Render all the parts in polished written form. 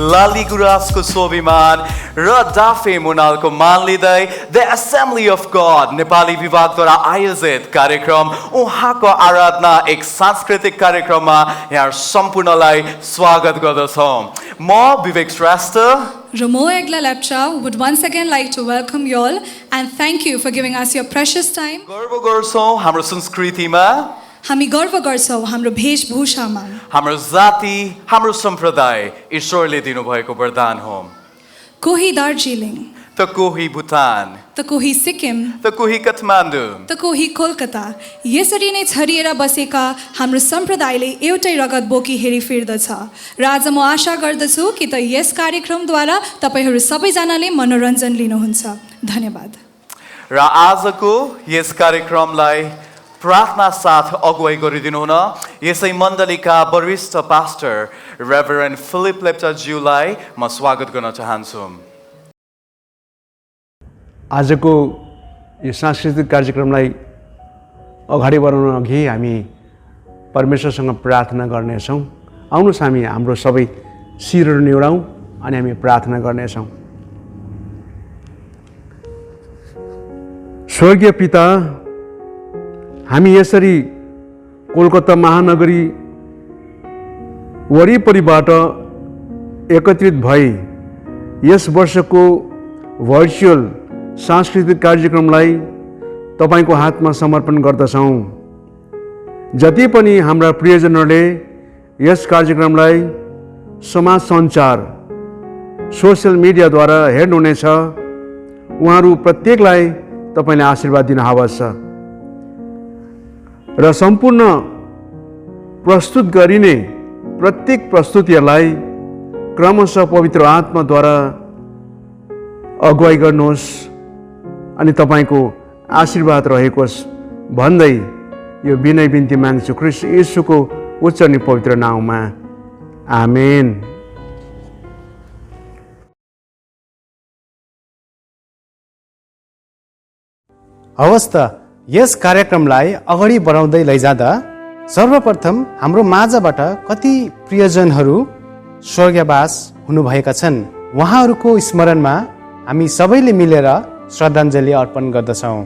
लाली गुराँसको स्वाभिमान र डाफे मुनालको मान लिँदै the assembly of God Nepali विभागद्वारा आयोजित कार्यक्रम उहाँको आराधना एक सांस्कृतिक कार्यक्रममा यहाँ सम्पूर्णलाई स्वागत गर्दछौँ। म विवेक Shrestha Ramo Egla Lepcha would once again like to welcome you all and thank you for giving us your precious time. गर्व गर्छौँ हाम्रो संस्कृतिमा, हामी गर्व गर्छौँ हाम्रो वेशभूषामा, हाम्रो जाति, हाम्रो सम्प्रदाय ईश्वरले दिनुभएको वरदान हो। कोही दार्जिलिङ, त कोही भुटान, त कोही सिक्किम, त कोही काठमाडौँ, त कोही कोलकाता, यसरी नै छरिएर बसेका हाम्रो सम्प्रदायले एउटै रगत बोकी हेरिफिर्दछ र आज म आशा गर्दछु कि त यस कार्यक्रमद्वारा तपाईहरू सबैजनाले मनोरञ्जन लिनुहुन्छ। धन्यवाद। र आजको यस कार्यक्रमलाई प्रार्थना साथ अगुवाई गरिदिनु हुन यसै मण्डलीका वरिष्ठ पास्टर रेभरेन्ड फिलिप लेप्चाज्यूलाई म स्वागत गर्न चाहन्छु। आजको यो सांस्कृतिक कार्यक्रमलाई अगाडि बढाउन अघि हामी परमेश्वरसँग प्रार्थना गर्नेछौँ। आउनुहोस् हामी हाम्रो सबै शिरहरू निहुराउँ अनि हामी प्रार्थना गर्नेछौँ। स्वर्गीय पिता, हामी यसरी कोलकाता महानगरी वरिपरिबाट एकत्रित भई यस वर्षको भर्चुअल सांस्कृतिक कार्यक्रमलाई तपाईको हातमा समर्पण गर्दछौँ। जति पनि हाम्रा प्रियजनहरूले यस कार्यक्रमलाई समाज सञ्चार सोसियल मिडियाद्वारा हेर्नुहुनेछ, उहाँहरू प्रत्येकलाई तपाईले आशीर्वाद दिनुहोस् र सम्पूर्ण प्रस्तुत गरिने प्रत्येक प्रस्तुतिहरूलाई क्रमशः पवित्र आत्माद्वारा अगुवाई गर्नुहोस् अनि तपाईको आशीर्वाद रहेकोस् भन्दै यो विनय बिन्ती माग्छु ख्रीष्ट येशूको उच्च अनि पवित्र नाममा, आमेन। हवस् त यस कार्यक्रमलाई अगाडि बढाउँदै लैजाँदा सर्वप्रथम हाम्रो माझबाट कति प्रियजनहरू स्वर्गवास हुनुभएका छन्, उहाँहरूको स्मरणमा हामी सबैले मिलेर श्रद्धाञ्जली अर्पण गर्दछौँ।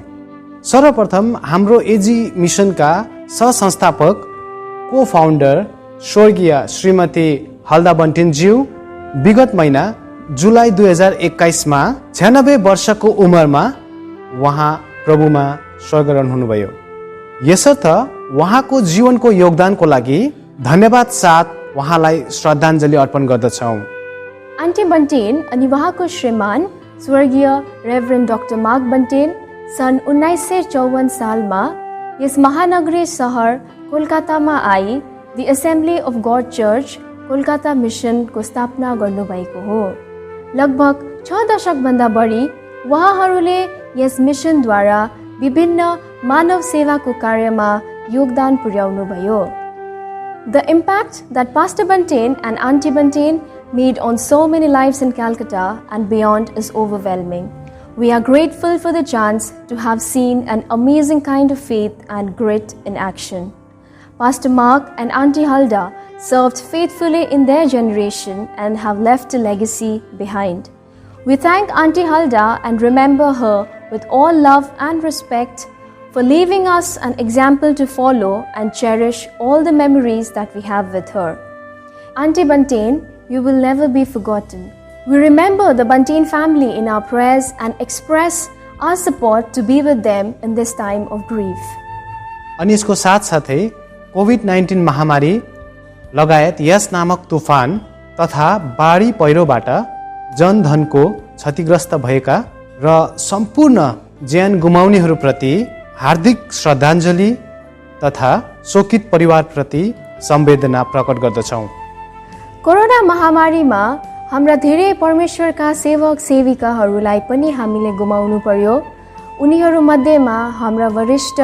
सर्वप्रथम हाम्रो एजी मिसनका सहसंस्थापक को फाउन्डर स्वर्गीय श्रीमती हल्दा बन्टिनज्यू विगत महिना जुलाई 2021मा 96 वर्षको उमेरमा उहाँ प्रभुमा स्वर्गरण हुनुभयो। यसर्थ उहाँको जीवनको योगदानको लागि धन्यवाद साथ उहाँलाई श्रद्धाञ्जली अर्पण गर्दछौँ। आन्टी बन्टेन अनि उहाँको श्रीमान स्वर्गीय रेभरेन्ड डाक्टर मार्क बन्टेन सन् 1954 सालमा यस महानगरी सहर कोलकातामा आई the assembly of God church Kolkata मिसनको स्थापना गर्नुभएको हो। लगभग 6 दशकभन्दा बढी उहाँहरूले यस मिसनद्वारा विभिन्न मानव सेवाको कार्यमा योगदान पुर्याउनुभयो। The impact that Pastor Bantain and Auntie Bantain made on so many lives in Calcutta and beyond is overwhelming. We are grateful for the chance to have seen an amazing kind of faith and grit in action. Pastor Mark and Auntie Hulda served faithfully in their generation and have left a legacy behind. We thank Auntie Hulda and remember her with all love and respect for leaving us an example to follow and cherish all the memories that we have with her. Auntie Bantain, you will never be forgotten. We remember the Bantain family in our prayers and express our support to be with them in this time of grief. अनि यसको साथसाथै COVID-19 महामारी लगायत यस नामक तुफान तथा बाढी पहिरोबाट जनधनको क्षतिग्रस्त भएका र सम्पूर्ण ज्यान गुमाउनेहरूप्रति हार्दिक श्रद्धाञ्जली तथा शोकित परिवारप्रति संवेदना प्रकट गर्दछौँ। कोरोना महामारीमा हाम्रा धेरै परमेश्वरका सेवक सेविकाहरूलाई पनि हामीले गुमाउनु पर्यो। उनीहरू मध्येमा हाम्रा वरिष्ठ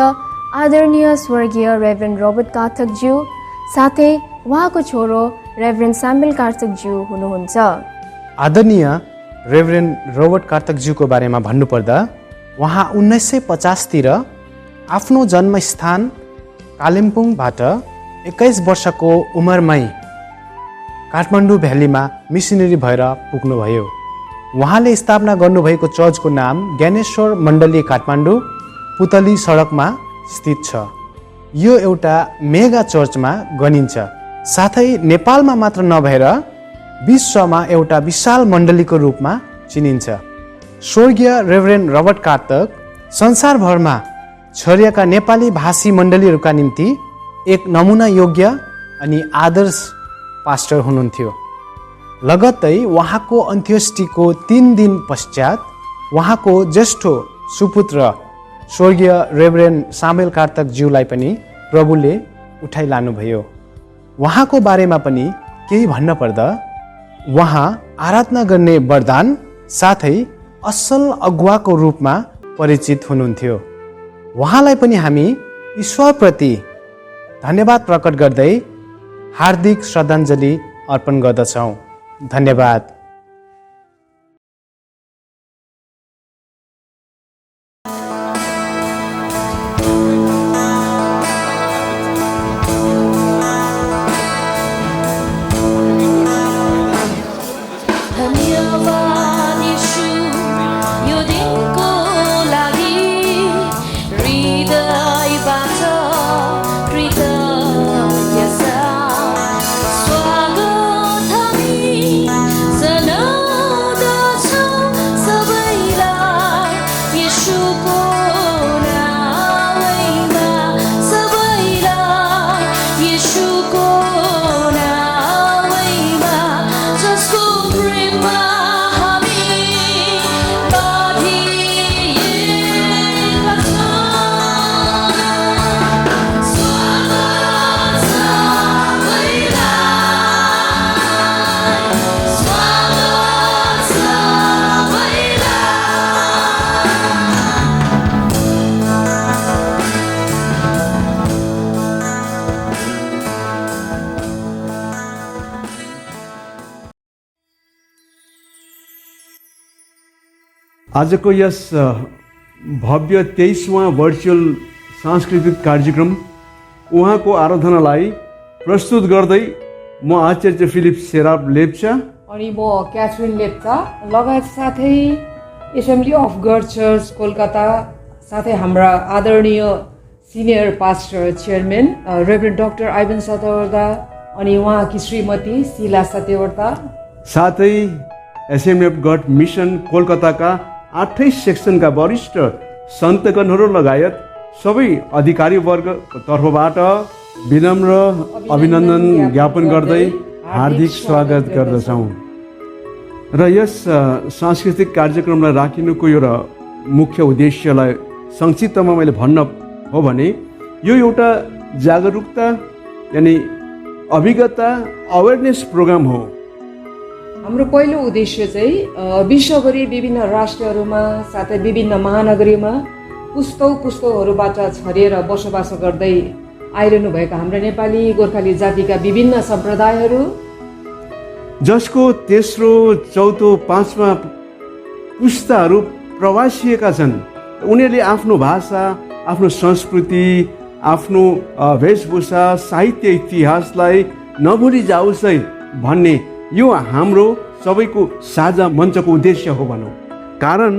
आदरणीय स्वर्गीय रेभरेन्ड रोबर्ट कार्थकज्यू साथै उहाँको छोरो रेभरेन्ड स्यामुएल कार्थकज्यू हुनुहुन्छ। आदरणीय रेभरेन्ड रोबर्ट कार्थकज्यूको बारेमा भन्नुपर्दा उहाँ 1950 तिर आफ्नो जन्मस्थान कालिम्पोङबाट 21 वर्षको उमेरमै काठमाडौँ भ्यालीमा मिसनरी भएर पुग्नुभयो। उहाँले स्थापना गर्नुभएको चर्चको नाम ज्ञानेश्वर मण्डली काठमाडौँ पुतली सडकमा स्थित छ। यो एउटा मेगा चर्चमा गनिन्छ, साथै नेपालमा मात्र नभएर विश्वमा एउटा विशाल मण्डलीको रूपमा चिनिन्छ। स्वर्गीय रेभरेन्ड रबर्ट कार्तक संसारभरमा छरिएका नेपाली भाषी मण्डलीहरूका निम्ति एक नमुना योग्य अनि आदर्श पास्टर हुनुहुन्थ्यो। लगत्तै उहाँको अन्त्येष्टिको 3 दिन पश्चात उहाँको ज्येष्ठो सुपुत्र स्वर्गीय रेभरेन्ड सामुएल कार्तक ज्यूलाई पनि प्रभुले उठाइलानुभयो। उहाँको बारेमा पनि केही भन्न पर्दा उहाँ आराधना गर्ने वरदान साथै असल अगुवाको रूपमा परिचित हुनुहुन्थ्यो। उहाँलाई पनि हामी ईश्वरप्रति धन्यवाद प्रकट गर्दै हार्दिक श्रद्धाञ्जली अर्पण गर्दछौँ। धन्यवाद। आजको यस भव्य 23वां भर्चुअल सांस्कृतिक कार्यक्रम उहाँको आराधनालाई प्रस्तुत गर्दै म आचार्य फिलिप सेराप लेप्चा अनि म क्याथरिन लेप्चा लगायत साथै assembly of God church Kolkata साथै हाम्रा आदरणीय senior pastor chairman reverend doctor Ivan Satyavrata अनि उहाँकी श्रीमती शीला सत्यवर्ता साथै एसेम्ब्ली अफ गड मिसन कोलकाताका 8 सेक्सनका वरिष्ठ सन्तगणहरू लगायत सबै अधिकारी वर्गको तर्फबाट विनम्र अभिनन्दन ज्ञापन गर्दै हार्दिक स्वागत गर्दछौँ। र यस सांस्कृतिक कार्यक्रमलाई राखिनुको एउटा मुख्य उद्देश्यलाई संक्षिप्तमा मैले भन्न हो भने यो एउटा जागरुकता यानि अभिज्ञता अवेरनेस प्रोग्राम हो। हाम्रो पहिलो उद्देश्य चाहिँ विश्वभरि विभिन्न राष्ट्रहरूमा साथै विभिन्न महानगरीमा पुस्तौँहरूबाट छरिएर बसोबास गर्दै आइरहनु भएका हाम्रा नेपाली गोर्खाली जातिका विभिन्न सम्प्रदायहरू जसको तेस्रो चौथो पाँचमा पुस्ताहरू प्रवासिएका छन्, उनीहरूले आफ्नो भाषा आफ्नो संस्कृति आफ्नो वेशभूषा साहित्य इतिहासलाई नभुली जाओस् है भन्ने यो हाम्रो सबैको साझा मञ्चको उद्देश्य हो भनौँ। कारण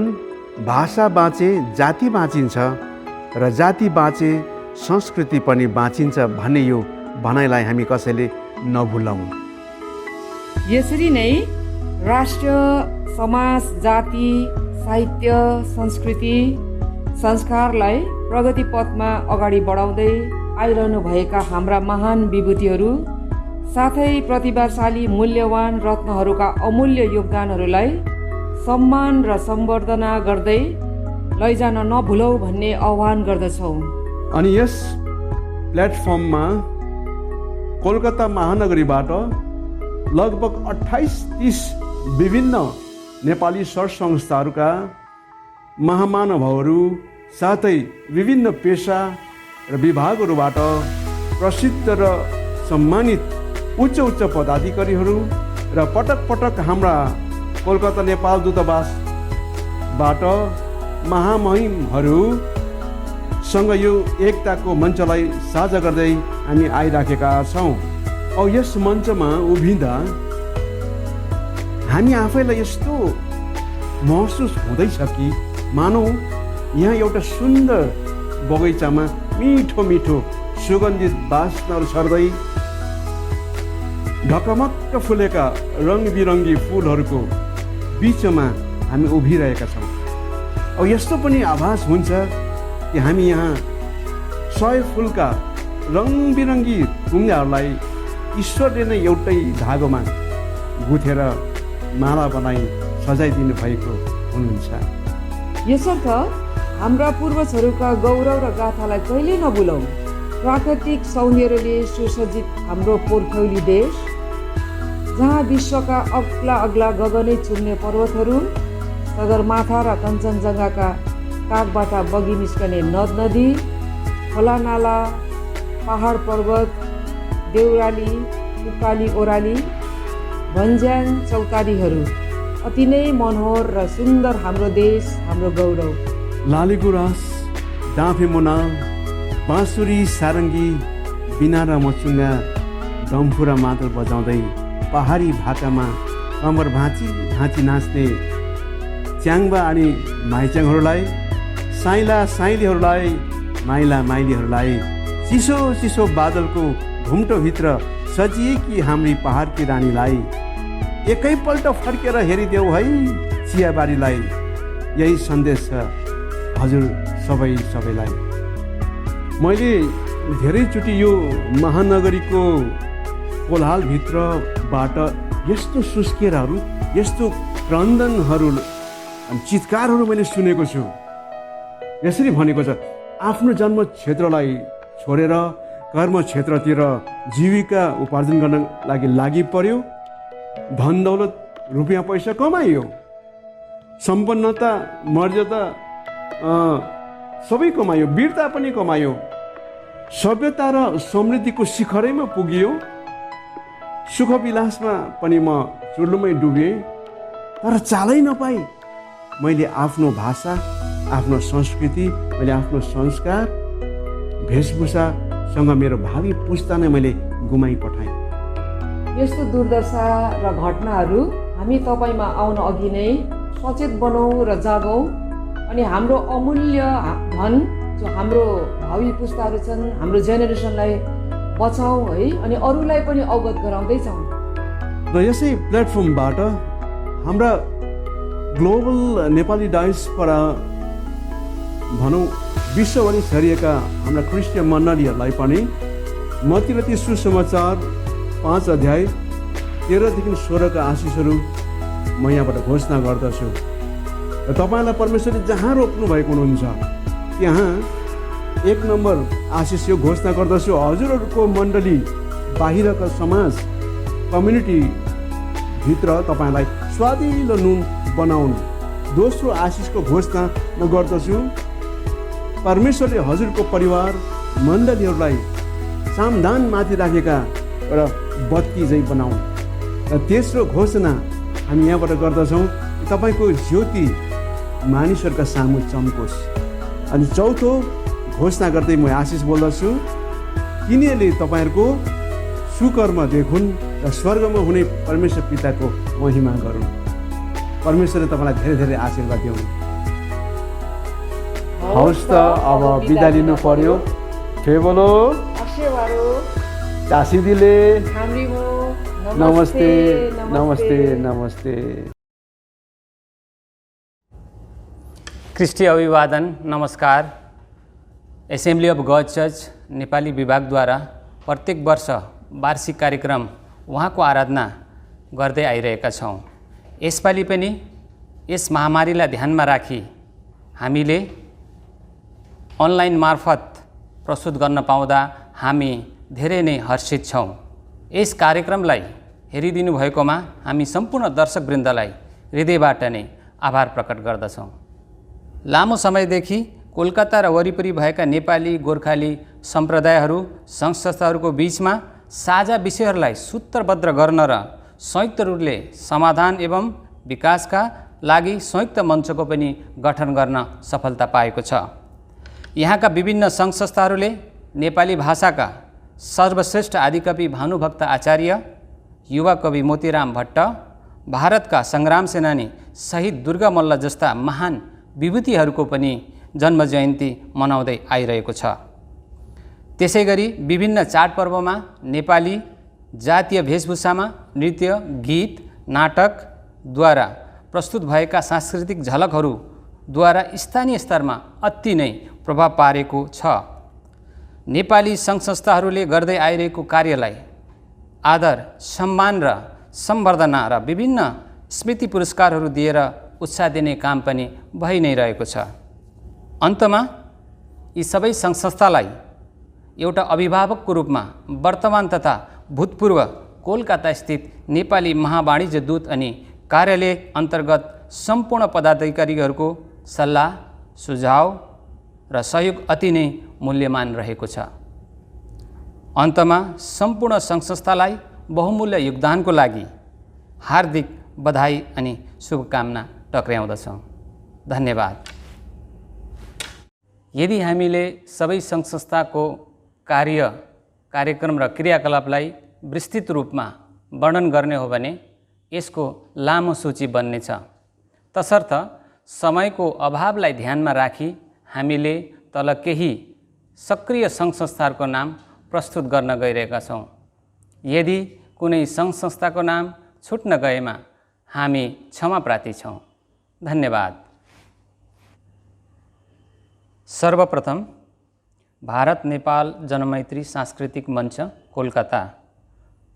भाषा बाँचे जाति बाँचिन्छ र जाति बाँचे संस्कृति पनि बाँचिन्छ भन्ने यो भनाइलाई हामी कसैले नभुलौँ। यसरी नै राष्ट्र समाज जाति साहित्य संस्कृति संस्कारलाई प्रगति पथमा अगाडि बढाउँदै आइरहनु भएका हाम्रा महान विभूतिहरू साथै प्रतिभाशाली मूल्यवान रत्नहरूका अमूल्य योगदानहरूलाई सम्मान र सम्वर्धना गर्दै लैजान नभुलौ भन्ने आह्वान गर्दछौँ। अनि यस प्लेटफर्ममा कोलकाता महानगरीबाट लगभग 28-30 विभिन्न नेपाली सर संस्थाहरूका महामानवहरू साथै विभिन्न पेशा र विभागहरूबाट प्रसिद्ध र सम्मानित उच्च पदाधिकारीहरू र पटक पटक हाम्रा कोलकाता नेपाल दूतावासबाट महामहिमहरूसँग यो एकताको मञ्चलाई साझा गर्दै हामी आइराखेका छौँ। औ यस मञ्चमा उभिँदा हामी आफैलाई यस्तो महसुस हुँदैछ कि मानौ यहाँ एउटा सुन्दर बगैँचामा मिठो मिठो सुगन्धित बास्नाहरू छर्दै ढकमक्क फुलेका रङबिरङ्गी फुलहरूको बिचमा हामी उभिरहेका छौँ। अब यस्तो पनि आभास हुन्छ कि हामी यहाँ 100 फुलका रङबिरङ्गी ढुङ्गाहरूलाई ईश्वरले नै एउटै धागोमा गुथेर माला बनाई सजाइदिनु भएको हुनुहुन्छ। यसर्थ हाम्रा पूर्वजहरूका गौरव र गाथालाई कहिले नभुलौँ। प्राकृतिक सौन्दर्यले सुसज्जित हाम्रो पोर्खौली देश, जहाँ विश्वका अग्ला अग्ला गगनै चुम्ने पर्वतहरू, सगरमाथा र कञ्चनजङ्घाका काखबाट बगी निस्कने नद नदी, खोला नाला, पहाड पर्वत, देउराली, उकाली ओह्राली, भन्ज्याङ चौतारीहरू अति नै मनोहर र सुन्दर हाम्रो देश, हाम्रो गौरव। लालीगुराँस, डाँफे मुनाल, बाँसुरी, सारङ्गी, बिना र मचुङ्गा, डम्फु र मादल बजाउँदै पहाडी भाकामा कम्बर भाँची भाँची नाच्ने च्याङ्बा अनि माइच्याङहरूलाई, साइला साइलीहरूलाई, माइला माइलीहरूलाई चिसो चिसो बादलको घुम्टोभित्र सजिएकी हाम्री पहाडकी रानीलाई एकैपल्ट फर्केर हेरिदेऊ है चियाबारीलाई। यही सन्देश छ हजुर सबैलाई। मैले धेरैचोटि यो महानगरीको कोलाहलभित्रबाट यस्तो सुस्केराहरू, यस्तो क्रन्दनहरू, चित्कारहरू मैले सुनेको छु। यसरी भनेको छ, आफ्नो जन्म क्षेत्रलाई छोडेर कर्म क्षेत्रतिर जीविका उपार्जन गर्न लागि पर्यो, धन दौलत रुपियाँ पैसा कमाइयो, सम्पन्नता मर्यादा सबै कमायो, वीरता पनि कमायो, सभ्यता र समृद्धिको शिखरैमा पुगियो, सुख विलासमा पनि म चुर्लुमै डुबेँ, तर चालै नपाई मैले आफ्नो भाषा, आफ्नो संस्कृति, मैले आफ्नो संस्कार, वेशभूषासँग मेरो भावी पुस्ता नै मैले गुमाइपठाएँ। यस्तो दुर्दशा र घटनाहरू हामी तपाईँमा आउन अघि नै सचेत बनाऊ र जागौँ अनि हाम्रो अमूल्य धन जो हाम्रो भावी पुस्ताहरू छन्, हाम्रो जेनेरेसनलाई बचाऊ है, अनि अरूलाई पनि अवगत गराउँदै जाउँ। र यसै प्लेटफर्मबाट हाम्रा ग्लोबल नेपाली डायस्पोरा भनौँ विश्वभरि छरिएका हाम्रा क्रिस्चियन मण्डलीहरूलाई पनि मतिर ती सुसमाचार 5 अध्याय 13देखि 16का आशिषहरू म यहाँबाट घोषणा गर्दछु। र तपाईँलाई परमेश्वरले जहाँ रोक्नु भएको हुनुहुन्छ त्यहाँ 1 नम्बर आशिष यो घोषणा गर्दछु, हजुरहरूको मण्डली बाहिरका समाज कम्युनिटी भित्र तपाईँलाई स्वादिलो नुन बनाउनु। दोस्रो आशिषको घोषणा म गर्दछु, परमेश्वरले हजुरको परिवार मण्डलीहरूलाई सामधानमाथि राखेका एउटा बत्ती चाहिँ बनाउनु। र तेस्रो घोषणा हामी यहाँबाट गर्दछौँ, तपाईँको ज्योति मानिसहरूका सामु चम्कोस्। अनि चौथो घोषणा गर्दै म आशिष बोल्दछु, तिनीहरूले तपाईँहरूको सुकर्म देखुन् र स्वर्गमा हुने परमेश्वर पिताको महिमा गरून्। परमेश्वरले तपाईँलाई धेरै धेरै आशीर्वाद दिउन्। हवस् त अब बिदा लिनु पर्यो। फेबोलो चासिदिले नमस्ते नमस्ते नमस्ते। क्रिस्टी अभिवादन नमस्कार। Assembly of God church Nepali विभागद्वारा प्रत्येक वर्ष वार्षिक कार्यक्रम उहाँको आराधना गर्दै आइरहेका छौँ। यसपालि पनि यस महामारीलाई ध्यानमा राखी हामीले अनलाइन मार्फत प्रस्तुत गर्न पाउँदा हामी धेरै नै हर्षित छौँ। यस कार्यक्रमलाई हेरिदिनु भएकोमा हामी सम्पूर्ण दर्शकवृन्दलाई हृदयबाट नै आभार प्रकट गर्दछौँ। लामो समयदेखि कोलकाता र वरिपरि भएका नेपाली गोर्खाली सम्प्रदायहरू सङ्घ संस्थाहरूको बिचमा साझा विषयहरूलाई सूत्रबद्ध गर्न र संयुक्त रूपले समाधान एवं विकासका लागि संयुक्त मञ्चको पनि गठन गर्न सफलता पाएको छ। यहाँका विभिन्न सङ्घ संस्थाहरूले नेपाली भाषाका सर्वश्रेष्ठ आदिकवि भानुभक्त आचार्य, युवा कवि मोतीराम भट्ट, भारतका सङ्ग्राम सेनानी शहीद दुर्गा मल्ल जस्ता महान विभूतिहरूको पनि जन्म जयन्ती मनाउँदै आइरहेको छ। त्यसै गरी विभिन्न चाडपर्वमा नेपाली जातीय वेशभूषामा नृत्य, गीत, नाटकद्वारा प्रस्तुत भएका सांस्कृतिक झलकहरूद्वारा स्थानीय स्तरमा अति नै प्रभाव पारेको छ। नेपाली सङ्घ संस्थाहरूले गर्दै आइरहेको कार्यलाई आदर, सम्मान र सम्बर्धना र विभिन्न स्मृति पुरस्कारहरू दिएर उत्साह दिने काम पनि भइ नै रहेको छ। अन्तमा यी सबै सङ्घ संस्थालाई एउटा अभिभावकको रूपमा वर्तमान तथा भूतपूर्व कोलकाता स्थित नेपाली महावाणिज्य दूत अनि कार्यालय अन्तर्गत सम्पूर्ण पदाधिकारीहरूको सल्लाह, सुझाव र सहयोग अति नै मूल्यमान रहेको छ। अन्तमा सम्पूर्ण सङ्घ संस्थालाई बहुमूल्य योगदानको लागि हार्दिक बधाई अनि शुभकामना टक्र्याउँदछौँ। धन्यवाद। यदि हामीले सबै सङ्घ संस्थाको कार्यक्रम र क्रियाकलापलाई विस्तृत रूपमा वर्णन गर्ने हो भने यसको लामो सूची बन्नेछ। तसर्थ समयको अभावलाई ध्यानमा राखी हामीले तल केही सक्रिय सङ्घ संस्थाहरूको नाम प्रस्तुत गर्न गइरहेका छौँ। यदि कुनै सङ्घ संस्थाको नाम छुट्न गएमा हामी क्षमा प्रार्थी छौँ। धन्यवाद। सर्वप्रथम भारत नेपाल जनमैत्री सांस्कृतिक मञ्च कोलकाता।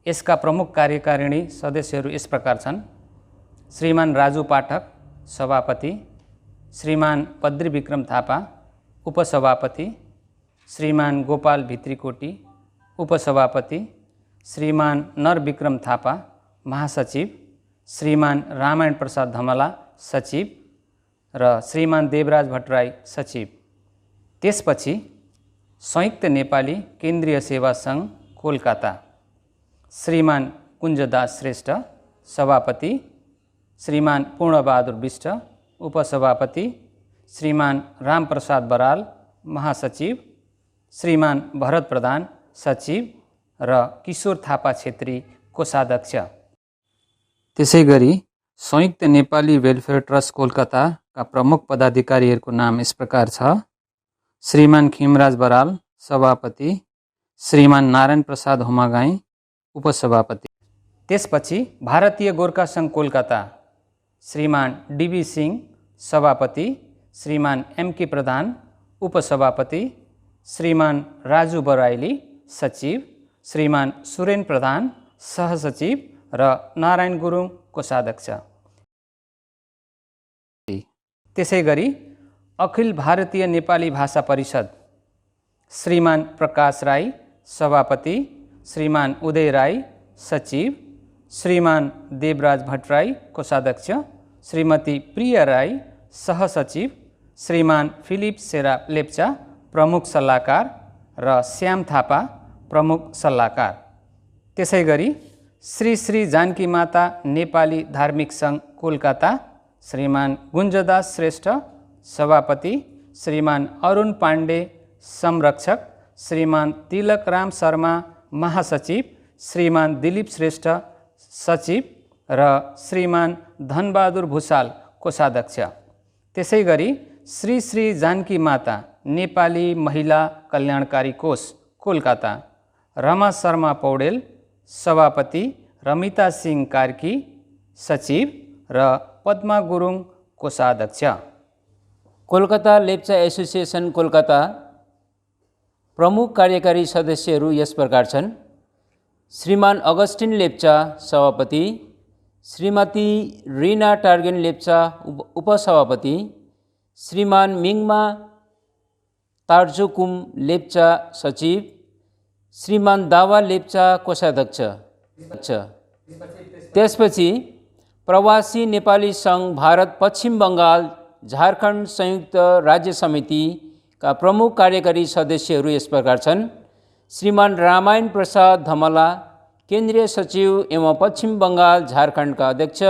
यसका प्रमुख कार्यकारिणी सदस्यहरू यस प्रकार छन्: श्रीमान राजु पाठक सभापति, श्रीमान पद्री विक्रम थापा उपसभापति, श्रीमान गोपाल भित्रीकोटी उपसभापति, श्रीमान नर विक्रम थापा महासचिव, श्रीमान रामायण प्रसाद धमला सचिव र श्रीमान देवराज भट्टराई सचिव। त्यसपछि संयुक्त नेपाली केन्द्रीय सेवा सङ्घ कोलकाता, श्रीमान कुञ्जदास श्रेष्ठ सभापति, श्रीमान पूर्णबहादुर विष्ट उपसभापति, श्रीमान रामप्रसाद बराल महासचिव, श्रीमान भरत प्रधान सचिव र किशोर थापा छेत्री कोषाध्यक्ष। त्यसै गरी संयुक्त नेपाली वेलफेयर ट्रस्ट कोलकाताका प्रमुख पदाधिकारीहरूको नाम यस प्रकार छ: श्रीमान खिमराज बराल सभापति, श्रीमान नारायण प्रसाद हुमागाई उपसभापति। त्यसपछि भारतीय गोर्खा सङ्घ कोलकाता, श्रीमान डीबी सिंह सभापति, श्रीमान एमके प्रधान उपसभापति, श्रीमान राजु बराइली सचिव, श्रीमान सुरेन प्रधान सहसचिव र नारायण गुरुङ कोषाध्यक्ष। त्यसै गरी अखिल भारतीय नेपाली भाषा परिषद, श्रीमान प्रकाश राई सभापति, श्रीमान उदय राई सचिव, श्रीमान देवराज भट्टराई कोषाध्यक्ष, श्रीमती प्रिया राई सहसचिव, श्रीमान फिलिप सेरा लेप्चा प्रमुख सल्लाहकार र श्याम थापा प्रमुख सल्लाहकार। त्यसै गरी श्री श्री जानकी माता नेपाली धार्मिक सङ्घ कोलकाता, श्रीमान गुञ्जदास श्रेष्ठ सभापति, श्रीमान अरुण पाण्डे संरक्षक, श्रीमान तिलक राम शर्मा महासचिव, श्रीमान दिलीप श्रेष्ठ सचिव र श्रीमान धनबहादुर भूषाल कोषाध्यक्ष। त्यसै गरी श्री श्री जानकी माता नेपाली महिला कल्याणकारी कोष कोलकाता, रमा शर्मा पौडेल सभापति, रमिता सिंह कार्की सचिव र पद्मा गुरुङ कोषाध्यक्ष। कोलकाता लेप्चा एसोसिएसन कोलकाता प्रमुख कार्यकारी सदस्यहरू यस प्रकार छन्: श्रीमान अगस्टिन लेप्चा सभापति, श्रीमती रिना टार्गेन लेप्चा उपसभापति, श्रीमान मिङमा तार्जोकुम लेप्चा सचिव, श्रीमान दावा लेप्चा कोषाध्यक्ष। त्यसपछि प्रवासी नेपाली सङ्घ भारत पश्चिम बङ्गाल झारखण्ड संयुक्त राज्य समितिका प्रमुख कार्यकारी सदस्यहरू यस प्रकार छन्: श्रीमान रामायण प्रसाद धमला केन्द्रीय सचिव एवं पश्चिम बङ्गाल झारखण्डका अध्यक्ष,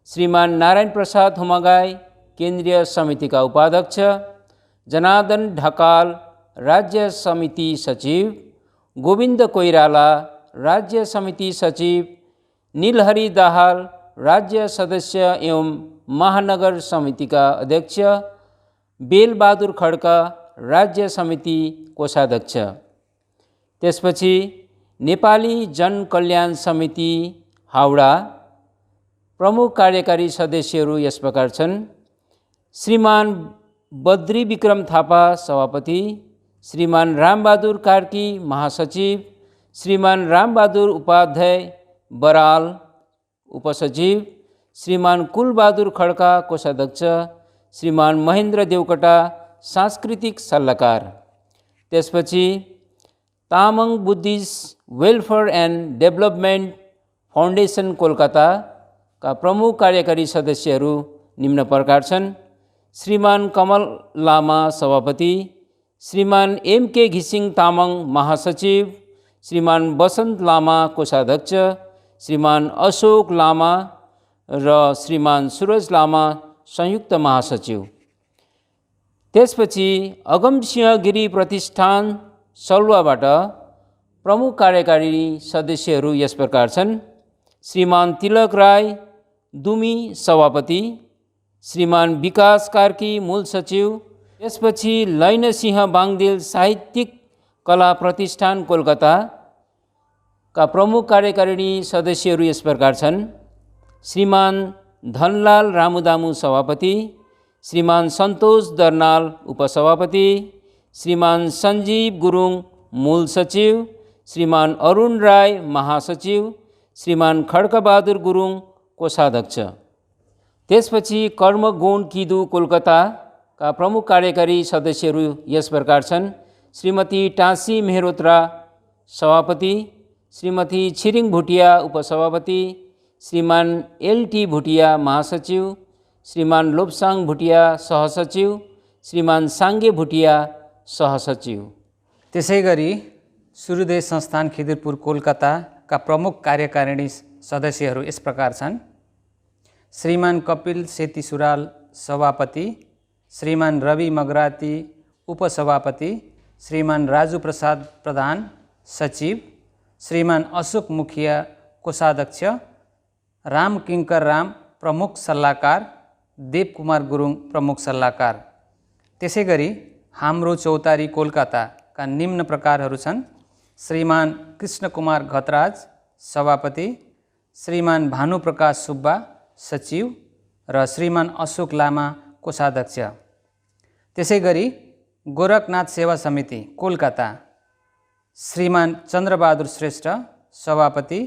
श्रीमान नारायण प्रसाद हुमागाई केन्द्रीय समितिका उपाध्यक्ष, जनार्दन ढकाल राज्य समिति सचिव, गोविन्द कोइराला राज्य समिति सचिव, नीलहरी दाहाल राज्य सदस्य एवं महानगर समितिका अध्यक्ष, बेलबहादुर खड्का राज्य समिति कोषाध्यक्ष। त्यसपछि नेपाली जनकल्याण समिति हाउडा प्रमुख कार्यकारी सदस्यहरू यस प्रकार छन्: श्रीमान बद्री विक्रम थापा सभापति, श्रीमान रामबहादुर कार्की महासचिव, श्रीमान रामबहादुर उपाध्याय बराल उपसचिव, श्रीमान कुलबहादुर खड्का कोषाध्यक्ष, श्रीमान महेन्द्र देवकोटा सांस्कृतिक सल्लाहकार। त्यसपछि Tamang Buddhist welfare and development foundation Kolkata प्रमुख कार्यकारी सदस्यहरू निम्न प्रकार छन्: श्रीमान कमल लामा सभापति, श्रीमान एमके घिसिङ तामाङ महासचिव, श्रीमान बसन्त लामा कोषाध्यक्ष, श्रीमान अशोक लामा र श्रीमान सुरज लामा संयुक्त महासचिव। त्यसपछि अगमसिंह गिरी प्रतिष्ठान सलुवाबाट प्रमुख कार्यकारी सदस्यहरू यस प्रकार छन्: श्रीमान तिलक राई दुमी सभापति, श्रीमान विकास कार्की मूल सचिव। त्यसपछि लैनसिंह बाङदेल साहित्यिक कला प्रतिष्ठान कोलकाताका प्रमुख कार्यकारिणी सदस्यहरू यस प्रकार छन्: श्रीमान धनलाल रामुदामु सभापति, श्रीमान सन्तोष दर्नाल उपसभापति, श्रीमान सञ्जीव गुरुङ मूल सचिव, श्रीमान अरुण राय महासचिव, श्रीमान खड्कबहादुर गुरुङ कोषाध्यक्ष। त्यसपछि कर्मगुण किदु कोलकाताका प्रमुख कार्यकारी सदस्यहरू यस प्रकार छन्: श्रीमती टाँसी मेहरोत्रा सभापति, श्रीमती छिरिङ भुटिया उपसभापति, श्रीमान एलटी भुटिया महासचिव, श्रीमान लोप्साङ भुटिया सहसचिव, श्रीमान साङ्गे भुटिया सहसचिव। त्यसै गरी सूर्योदय संस्थान खिदिरपुर कोलकाताका प्रमुख कार्यकारिणी सदस्यहरू यस प्रकार छन्: श्रीमान कपिल सेती सुराल सभापति, श्रीमान रवि मगराती उपसभापति, श्रीमान राजू प्रसाद प्रधान सचिव, श्रीमान अशोक मुखिया कोषाध्यक्ष, राम किङ्कर राम प्रमुख सल्लाहकार, देव कुमार गुरुङ प्रमुख सल्लाहकार। त्यसै गरी हाम्रो चौतारी कोलकाताका निम्न प्रकारहरू छन्: श्रीमान कृष्ण कुमार घतराज सभापति, श्रीमान भानुप्रकाश सुब्बा सचिव र श्रीमान अशोक लामा कोषाध्यक्ष। त्यसै गरी गोरखनाथ सेवा समिति कोलकाता श्रीमान चन्द्रबहादुर श्रेष्ठ सभापति,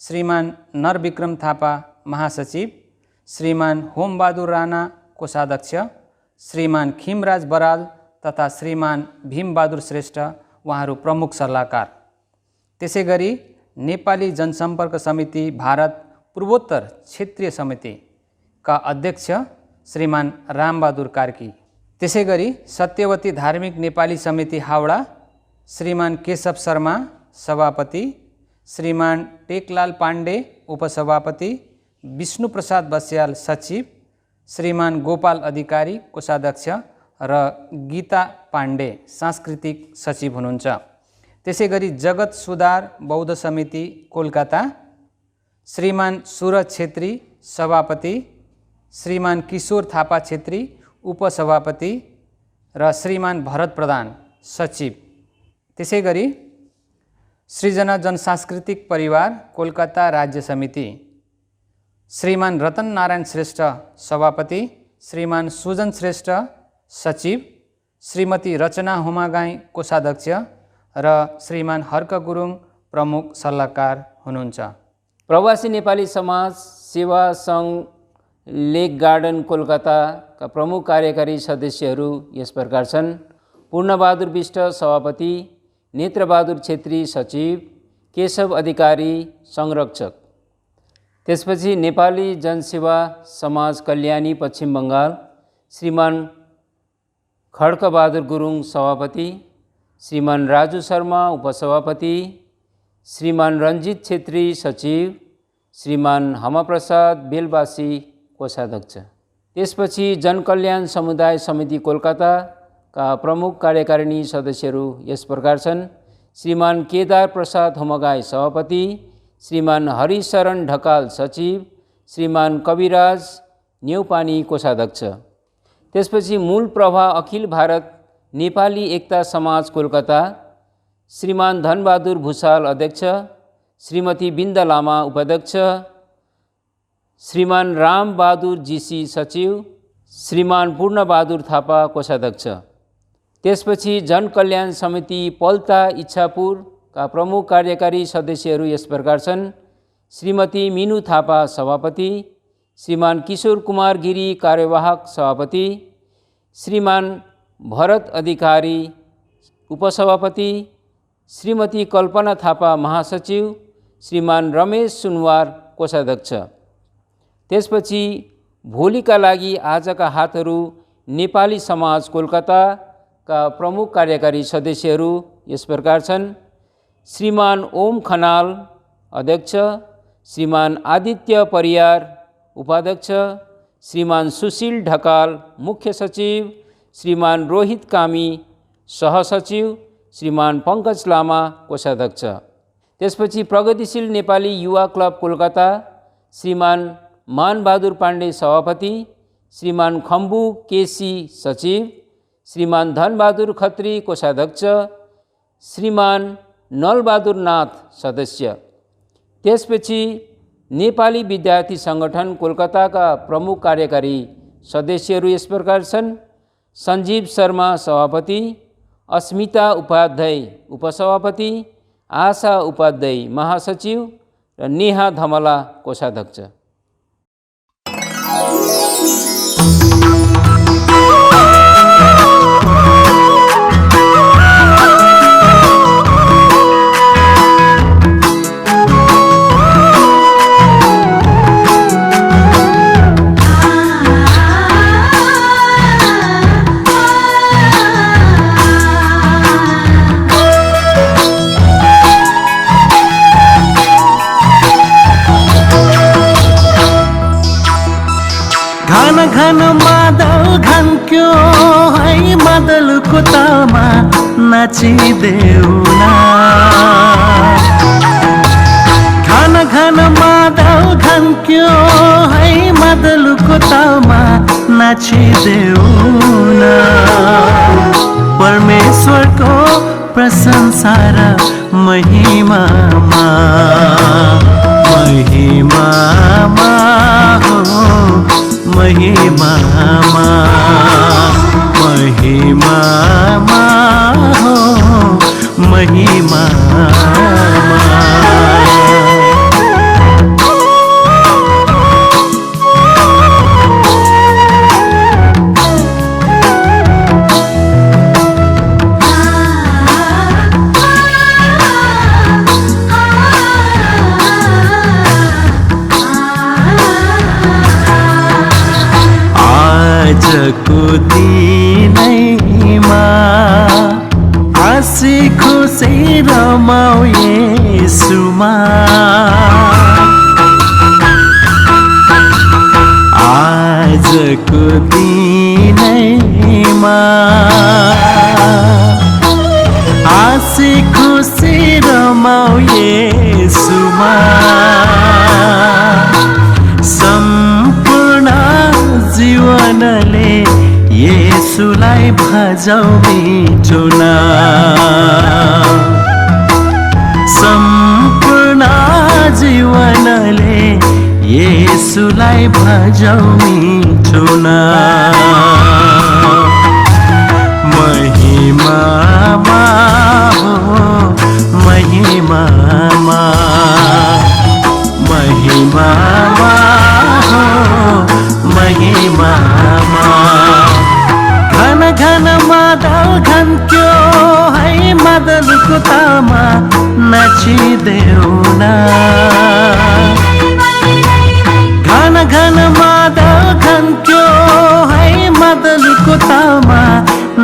श्रीमान नरविक्रम थापा महासचिव, श्रीमान होमबहादुर राणा कोषाध्यक्ष, श्रीमान खिमराज बराल तथा श्रीमान भीमबहादुर श्रेष्ठ उहाँहरू प्रमुख सल्लाहकार। त्यसै गरी नेपाली जनसम्पर्क समिति भारत पूर्वोत्तर क्षेत्रीय समितिका अध्यक्ष श्रीमान रामबहादुर कार्की। त्यसै गरी सत्यवती धार्मिक नेपाली समिति हाउडा श्रीमान केशव शर्मा सभापति, श्रीमान टेकलाल पाण्डे उपसभापति, विष्णुप्रसाद बस्याल सचिव, श्रीमान गोपाल अधिकारी कोषाध्यक्ष र गीता पाण्डे सांस्कृतिक सचिव हुनुहुन्छ। त्यसै गरी जगत सुधार बौद्ध समिति कोलकाता श्रीमान सूरज छेत्री सभापति, श्रीमान किशोर थापा छेत्री उपसभापति र श्रीमान भरत प्रधान सचिव। त्यसै गरी सृजना जनसांस्कृतिक परिवार कोलकाता राज्य समिति श्रीमान रतन नारायण श्रेष्ठ सभापति, श्रीमान सुजन श्रेष्ठ सचिव, श्रीमती रचना होमागाई कोषाध्यक्ष र श्रीमान हर्क गुरुङ प्रमुख सल्लाहकार हुनुहुन्छ। प्रवासी नेपाली समाज सेवा सङ्घ लेक गार्डन कोलकाताका प्रमुख कार्यकारी सदस्यहरू यस प्रकार छन्: पूर्णबहादुर विष्ट सभापति, नेत्रबहादुर छेत्री सचिव, केशव अधिकारी संरक्षक। त्यसपछि नेपाली जनसेवा समाज कल्याणी पश्चिम बङ्गाल श्रीमान खड्कबहादुर गुरुङ सभापति, श्रीमान राजु शर्मा उपसभापति, श्रीमान रञ्जित छेत्री सचिव, श्रीमान हमाप्रसाद बेलबासी कोषाध्यक्ष। त्यसपछि जनकल्याण समुदाय समिति कोलकाताका प्रमुख कार्यकारिणी सदस्यहरू यस प्रकार छन्: श्रीमान केदार प्रसाद होमगाई सभापति, श्रीमान हरिशरण ढकाल सचिव, श्रीमान कविराज न्यौपानी कोषाध्यक्ष। त्यसपछि मूल प्रवाह अखिल भारत नेपाली एकता समाज कोलकाता, श्रीमान धनबहादुर भुषाल अध्यक्ष, श्रीमती बिन्दा लामा उपाध्यक्ष, श्रीमान रामबहादुर जीसी सचिव, श्रीमान पूर्णबहादुर थापा कोषाध्यक्ष। त्यसपछि जनकल्याण समिति पल्ता इच्छापुरका प्रमुख कार्यकारी सदस्यहरू यस प्रकार छन्: श्रीमती मिनु थापा सभापति, श्रीमान किशोर कुमार गिरी कार्यवाहक सभापति, श्रीमान भरत अधिकारी उपसभापति, श्रीमती कल्पना थापा महासचिव, श्रीमान रमेश सुनवार कोषाध्यक्ष। त्यसपछि भोलिका लागि आजका हातहरू नेपाली समाज कोलकाताका प्रमुख कार्यकारी सदस्यहरू यस प्रकार छन्: श्रीमान ओम खनाल अध्यक्ष, श्रीमान आदित्य परियार उपाध्यक्ष, श्रीमान सुशील ढकाल मुख्य सचिव, श्रीमान रोहित कामी सहसचिव, श्रीमान पङ्कज लामा कोषाध्यक्ष। त्यसपछि प्रगतिशील नेपाली युवा क्लब कोलकाता, श्रीमान मानबहादुर पाण्डे सभापति, श्रीमान खम्बु केसी सचिव, श्रीमान धनबहादुर खत्री कोषाध्यक्ष, श्रीमान नलबहादुर नाथ सदस्य। त्यसपछि नेपाली विद्यार्थी सङ्गठन कोलकाताका प्रमुख कार्यकारी सदस्यहरू यस प्रकार छन्: सञ्जीव शर्मा सभापति, अस्मिता उपाध्याय उपसभापति, आशा उपाध्याय महासचिव र नेहा धमला कोषाध्यक्ष। घन मादल घन्क्यो है मादलको तालमा नाचिदेऊ न। घन घन मादल घन्क्यो है मादलको तालमा नाचिदेऊ न। परमेश्वरको प्रशंसा र महिमामा महिमामा हो महिमामा महिमामा हो महिमामा। आजको दिनैमा हाँसी खुसी रमाऊ येशूमा। आजको दिनैमा हाँसी खुसी रमाऊ येशूमा। सम्पूर्ण जीवनले येशूलाई भजौ मिठो नाम। सम्पूर्ण जीवनले येशूलाई भजौ मिठो नाम। महिमामा हो महिमामा महिमामा हो महिमामा। घन घन मादल घन्क्यो है मादलको तालमा नाचिदेऊ न। घन घन मादल घन्क्यो है मादलको तालमा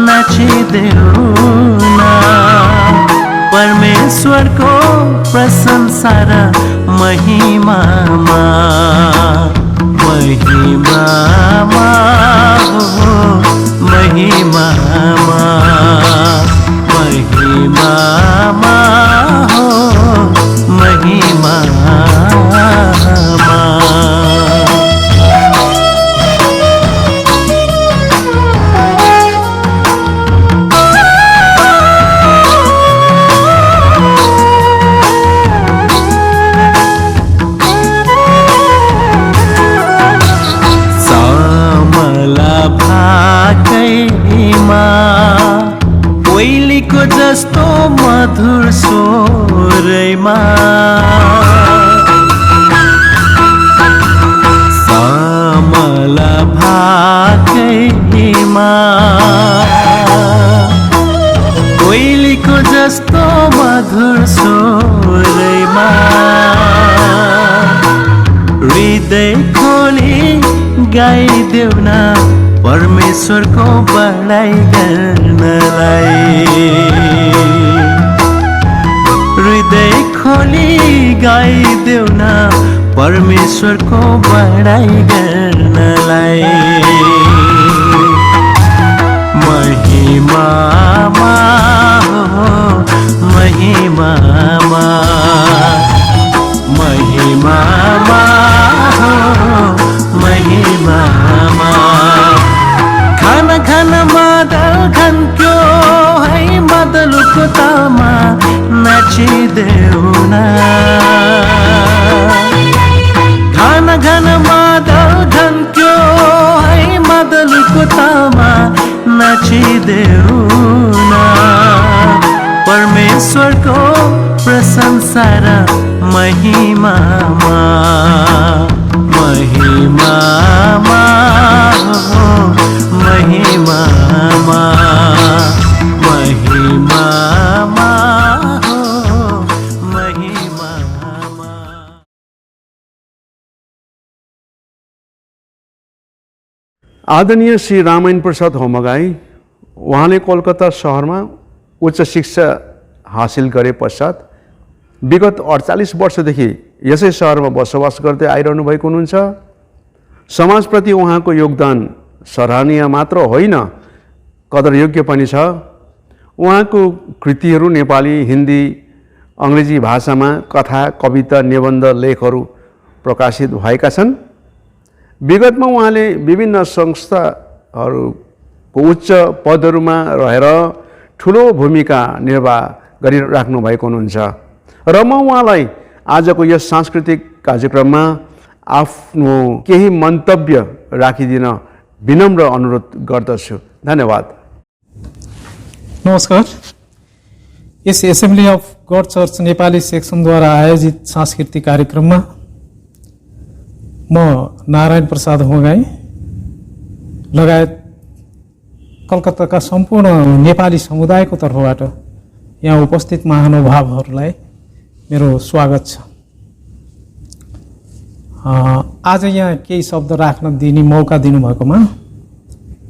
नाचिदेऊ न। परमेश्वरको प्रशंसा र महिमामा महिमामा हो महिमामा महिमामा मधुर स्वरैमा समला भाकैमा कोइलीको जस्तो मधुर स्वरैमा हृदय खोली गाइदेऊ न परमेश्वरको बढाइ गर्नलाई हृदय खोली गाइदेऊ न परमेश्वरको बढाइ गर्नलाई महिमामा हो महिमामा महिमामा हो महिमामा घन घन मादल घन्क्यो है मादलको तालमा नाचिदेऊ न घन घन मादल घन्क्यो है मादलको तालमा नाचिदेऊ न परमेश्वरको प्रशंसा र महिमामा महिमामा हो महिमामा महिमामा हो महिमामा। आदरणीय श्री रामायण प्रसाद होमगाई उहाँले कोलकाता सहरमा उच्च शिक्षा हासिल गरे पश्चात विगत 48 वर्षदेखि यसै सहरमा बसोबास गर्दै आइरहनु भएको हुनुहुन्छ। समाजप्रति उहाँको योगदान सराहनीय मात्र होइन कदरयोग्य पनि छ। उहाँको कृतिहरू नेपाली, हिन्दी, अङ्ग्रेजी भाषामा कथा, कविता, निबन्ध, लेखहरू प्रकाशित भएका छन्। विगतमा उहाँले विभिन्न संस्थाहरूको उच्च पदहरूमा रहेर ठुलो भूमिका निर्वाह गरिराख्नु भएको हुनुहुन्छ र म उहाँलाई आजको यस सांस्कृतिक कार्यक्रममा आफ्नो केही मन्तव्य राखिदिन विनम्र अनुरोध गर्दछु। धन्यवाद। नमस्कार। यस assembly of God church Nepali सेक्सनद्वारा आयोजित सांस्कृतिक कार्यक्रममा म नारायण प्रसाद होमगाई लगायत कलकत्ताका सम्पूर्ण नेपाली समुदायको तर्फबाट यहाँ उपस्थित महानुभावहरूलाई मेरो स्वागत छ। आज यहाँ केही शब्द राख्न दिने मौका दिनुभएकोमा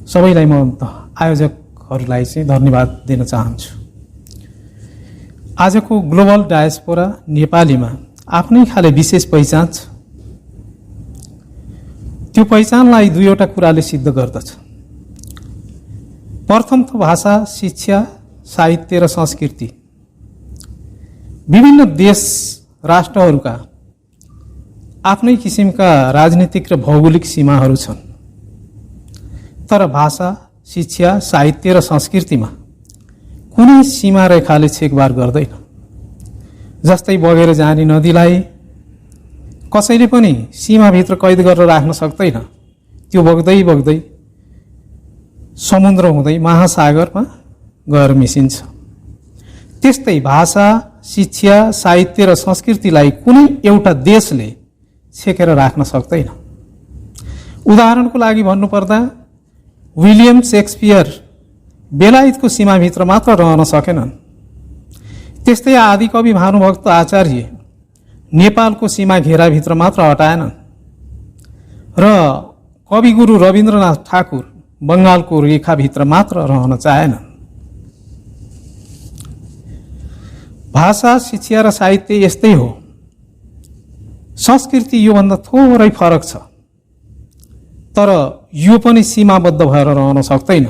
सबैलाई म आयोजकहरूलाई चाहिँ धन्यवाद दिन चाहन्छु। आजको ग्लोबल डायस्पोरा नेपालीमा आफ्नै खाले विशेष पहिचान छ। त्यो पहिचानलाई दुईवटा कुराले सिद्ध गर्दछ। प्रथम त भाषा, शिक्षा, साहित्य र संस्कृति। विभिन्न देश राष्ट्रहरूका आफ्नै किसिमका राजनीतिक र भौगोलिक सीमाहरू छन्, तर भाषा, शिक्षा, साहित्य र संस्कृतिमा कुनै सीमा रेखाले छेकबार गर्दैन। जस्तै बगेर जाने नदीलाई कसैले पनि सीमाभित्र कैद गरेर राख्न सक्दैन। त्यो बग्दै बग्दै समुद्र हुँदै महासागरमा गएर मिसिन्छ। त्यस्तै भाषा, शिक्षा, साहित्य र संस्कृतिलाई कुनै एउटा देशले छेकेर राख्न सक्दैन। उदाहरणको लागि भन्नुपर्दा विलियम शेक्सपियर बेलायतको सीमाभित्र मात्र रहन सकेनन्। त्यस्तै आदिकवि भानुभक्त आचार्य नेपालको सीमा घेराभित्र मात्र हटाएनन् र कविगुरु रविन्द्रनाथ ठाकुर बङ्गालको रेखाभित्र मात्र रहन चाहेनन्। भाषा, शिक्षा र साहित्य यस्तै हो। संस्कृति योभन्दा थोरै फरक छ, तर यो पनि सीमाबद्ध भएर रहन सक्दैन।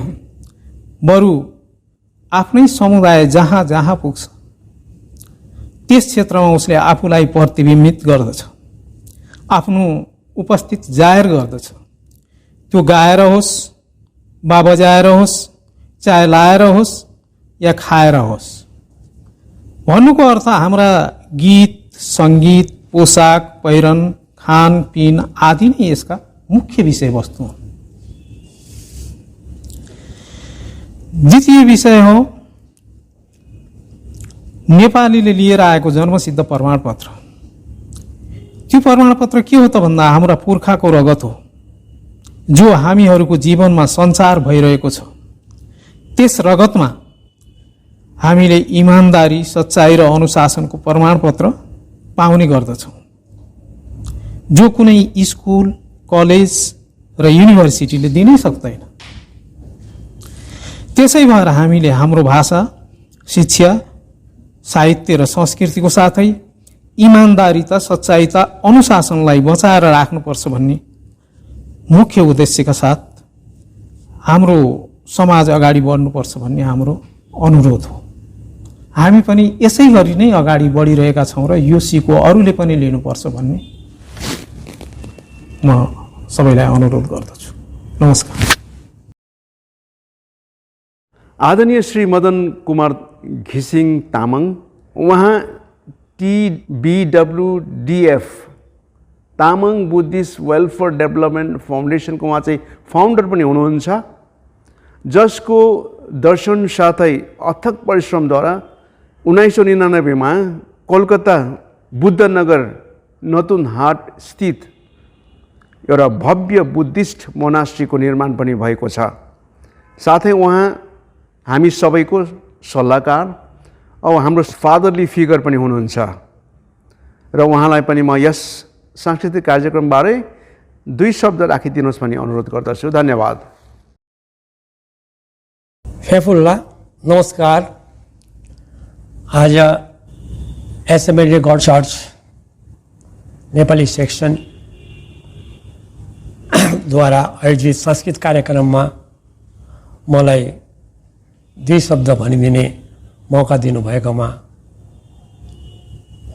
बरु आफ्नै समुदाय जहाँ जहाँ पुग्छ त्यस क्षेत्रमा उसले आफूलाई प्रतिबिम्बित गर्दछ, आफ्नो उपस्थित जाहेर गर्दछ। त्यो गाएर होस् वा बजाएर होस्, चाहे लाएर होस् या खाएर होस्। भन्नुको अर्थ हाम्रा गीत, सङ्गीत, पोसाक, पहिरन, खानपिन आदि नै यसका मुख्य विषयवस्तु हुन्। द्वितीय विषय हो नेपालीले लिएर आएको जन्मसिद्ध प्रमाणपत्र, त्यो प्रमाणपत्र के हो त भन्दा हाम्रा पुर्खाको रगत हो, जो हामीहरूको जीवनमा सञ्चार भइरहेको छ। त्यस रगतमा हामीले इमान्दारी, सच्चाइ र अनुशासनको प्रमाणपत्र पाउने गर्दछौँ, जो कुनै स्कुल, कलेज र युनिभर्सिटीले दिनै सक्दैन। त्यसै भएर हामीले हाम्रो भाषा, शिक्षा, साहित्य र संस्कृतिको साथै इमान्दारिता, सच्चाइता, अनुशासनलाई बचाएर राख्नुपर्छ भन्ने मुख्य उद्देश्यका साथ हाम्रो समाज अगाडि बढ्नुपर्छ भन्ने हाम्रो अनुरोध हो। हामी पनि यसै गरी नै अगाडि बढिरहेका छौँ र यो सिको अरूले पनि लिनुपर्छ भन्ने म सबैलाई अनुरोध गर्दछु। नमस्कार। आदरणीय श्री मदन कुमार घिसिङ तामाङ, उहाँ TBWDF Tamang Buddhist welfare development फाउन्डेसनको उहाँ चाहिँ फाउन्डर पनि हुनुहुन्छ, जसको दर्शन साथै अथक परिश्रमद्वारा 1999 कोलकाता बुद्धनगर नतुन हाट स्थित एउटा भव्य बुद्धिस्ट मोनास्ट्रीको निर्माण पनि भएको छ। साथै उहाँ हामी सबैको सल्लाहकार औ हाम्रो फादरली फिगर पनि हुनुहुन्छ र उहाँलाई पनि म यस सांस्कृतिक कार्यक्रमबारे 2 शब्द राखिदिनुहोस् भन्ने अनुरोध गर्दछु। धन्यवाद। फेफुल्ला, नमस्कार। आज एसएमएलए गड चर्च नेपाली सेक्सन द्वारा आयोजित सांस्कृतिक कार्यक्रममा मलाई 2 शब्द भनिदिने मौका दिनुभएकोमा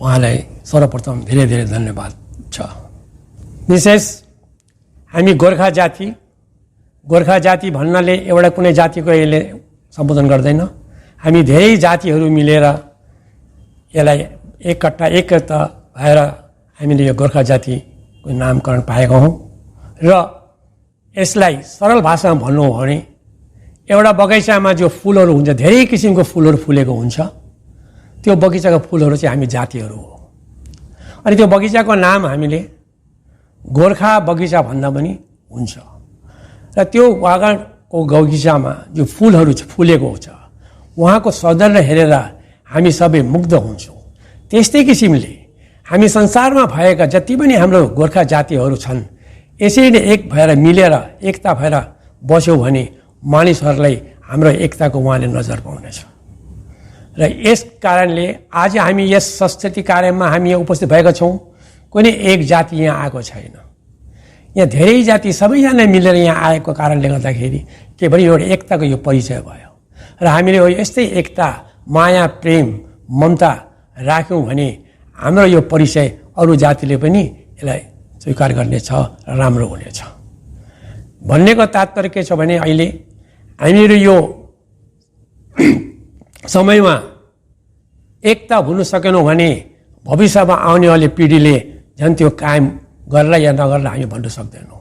उहाँलाई सर्वप्रथम धेरै धेरै धन्यवाद छ। विशेष हामी गोर्खा जाति भन्नाले एउटा कुनै जातिको यसले सम्बोधन गर्दैन। हामी धेरै जातिहरू मिलेर यसलाई एकता भएर हामीले यो गोर्खा जातिको नामकरण पाएका हौँ र यसलाई सरल भाषामा भन्नु हो भने एउटा बगैँचामा जो फुलहरू हुन्छ, धेरै किसिमको फुलहरू फुलेको हुन्छ, त्यो बगैँचाको फुलहरू चाहिँ हामी जातिहरू हो। अनि त्यो बगैँचाको नाम हामीले गोर्खा बगैँचा भन्दा पनि हुन्छ र त्यो वागनको बगैँचामा जो फुलहरू फुलेको हुन्छ उहाँको सौन्दर्य हेरेर हामी सबै मुग्ध हुन्छौँ। त्यस्तै किसिमले हामी संसारमा भएका जति पनि हाम्रो गोर्खा जातिहरू छन्, यसरी नै एक भएर मिलेर एकता भएर बस्यौँ भने मानिसहरूलाई हाम्रो एकताको उहाँले नजर पाउनेछ। र यस कारणले आज हामी यस सांस्कृतिक कार्यमा हामी यहाँ उपस्थित भएका छौँ। कुनै एक जाति यहाँ आएको छैन, यहाँ धेरै जाति सबैजना मिलेर यहाँ आएको कारणले गर्दाखेरि के भने एउटा एकताको यो परिचय भयो र हामीले यस्तै एकता, माया, प्रेम, ममता राख्यौँ भने हाम्रो यो परिचय अरू जातिले पनि यसलाई स्वीकार गर्नेछ र राम्रो हुनेछ। भन्नेको तात्पर्य के छ भने अहिले हामीहरू यो समयमा एकता हुन सकेनौँ भने भविष्यमा आउनेवाले पिँढीले झन् त्यो कायम गर्ला या नगर्ला हामी भन्न सक्दैनौँ।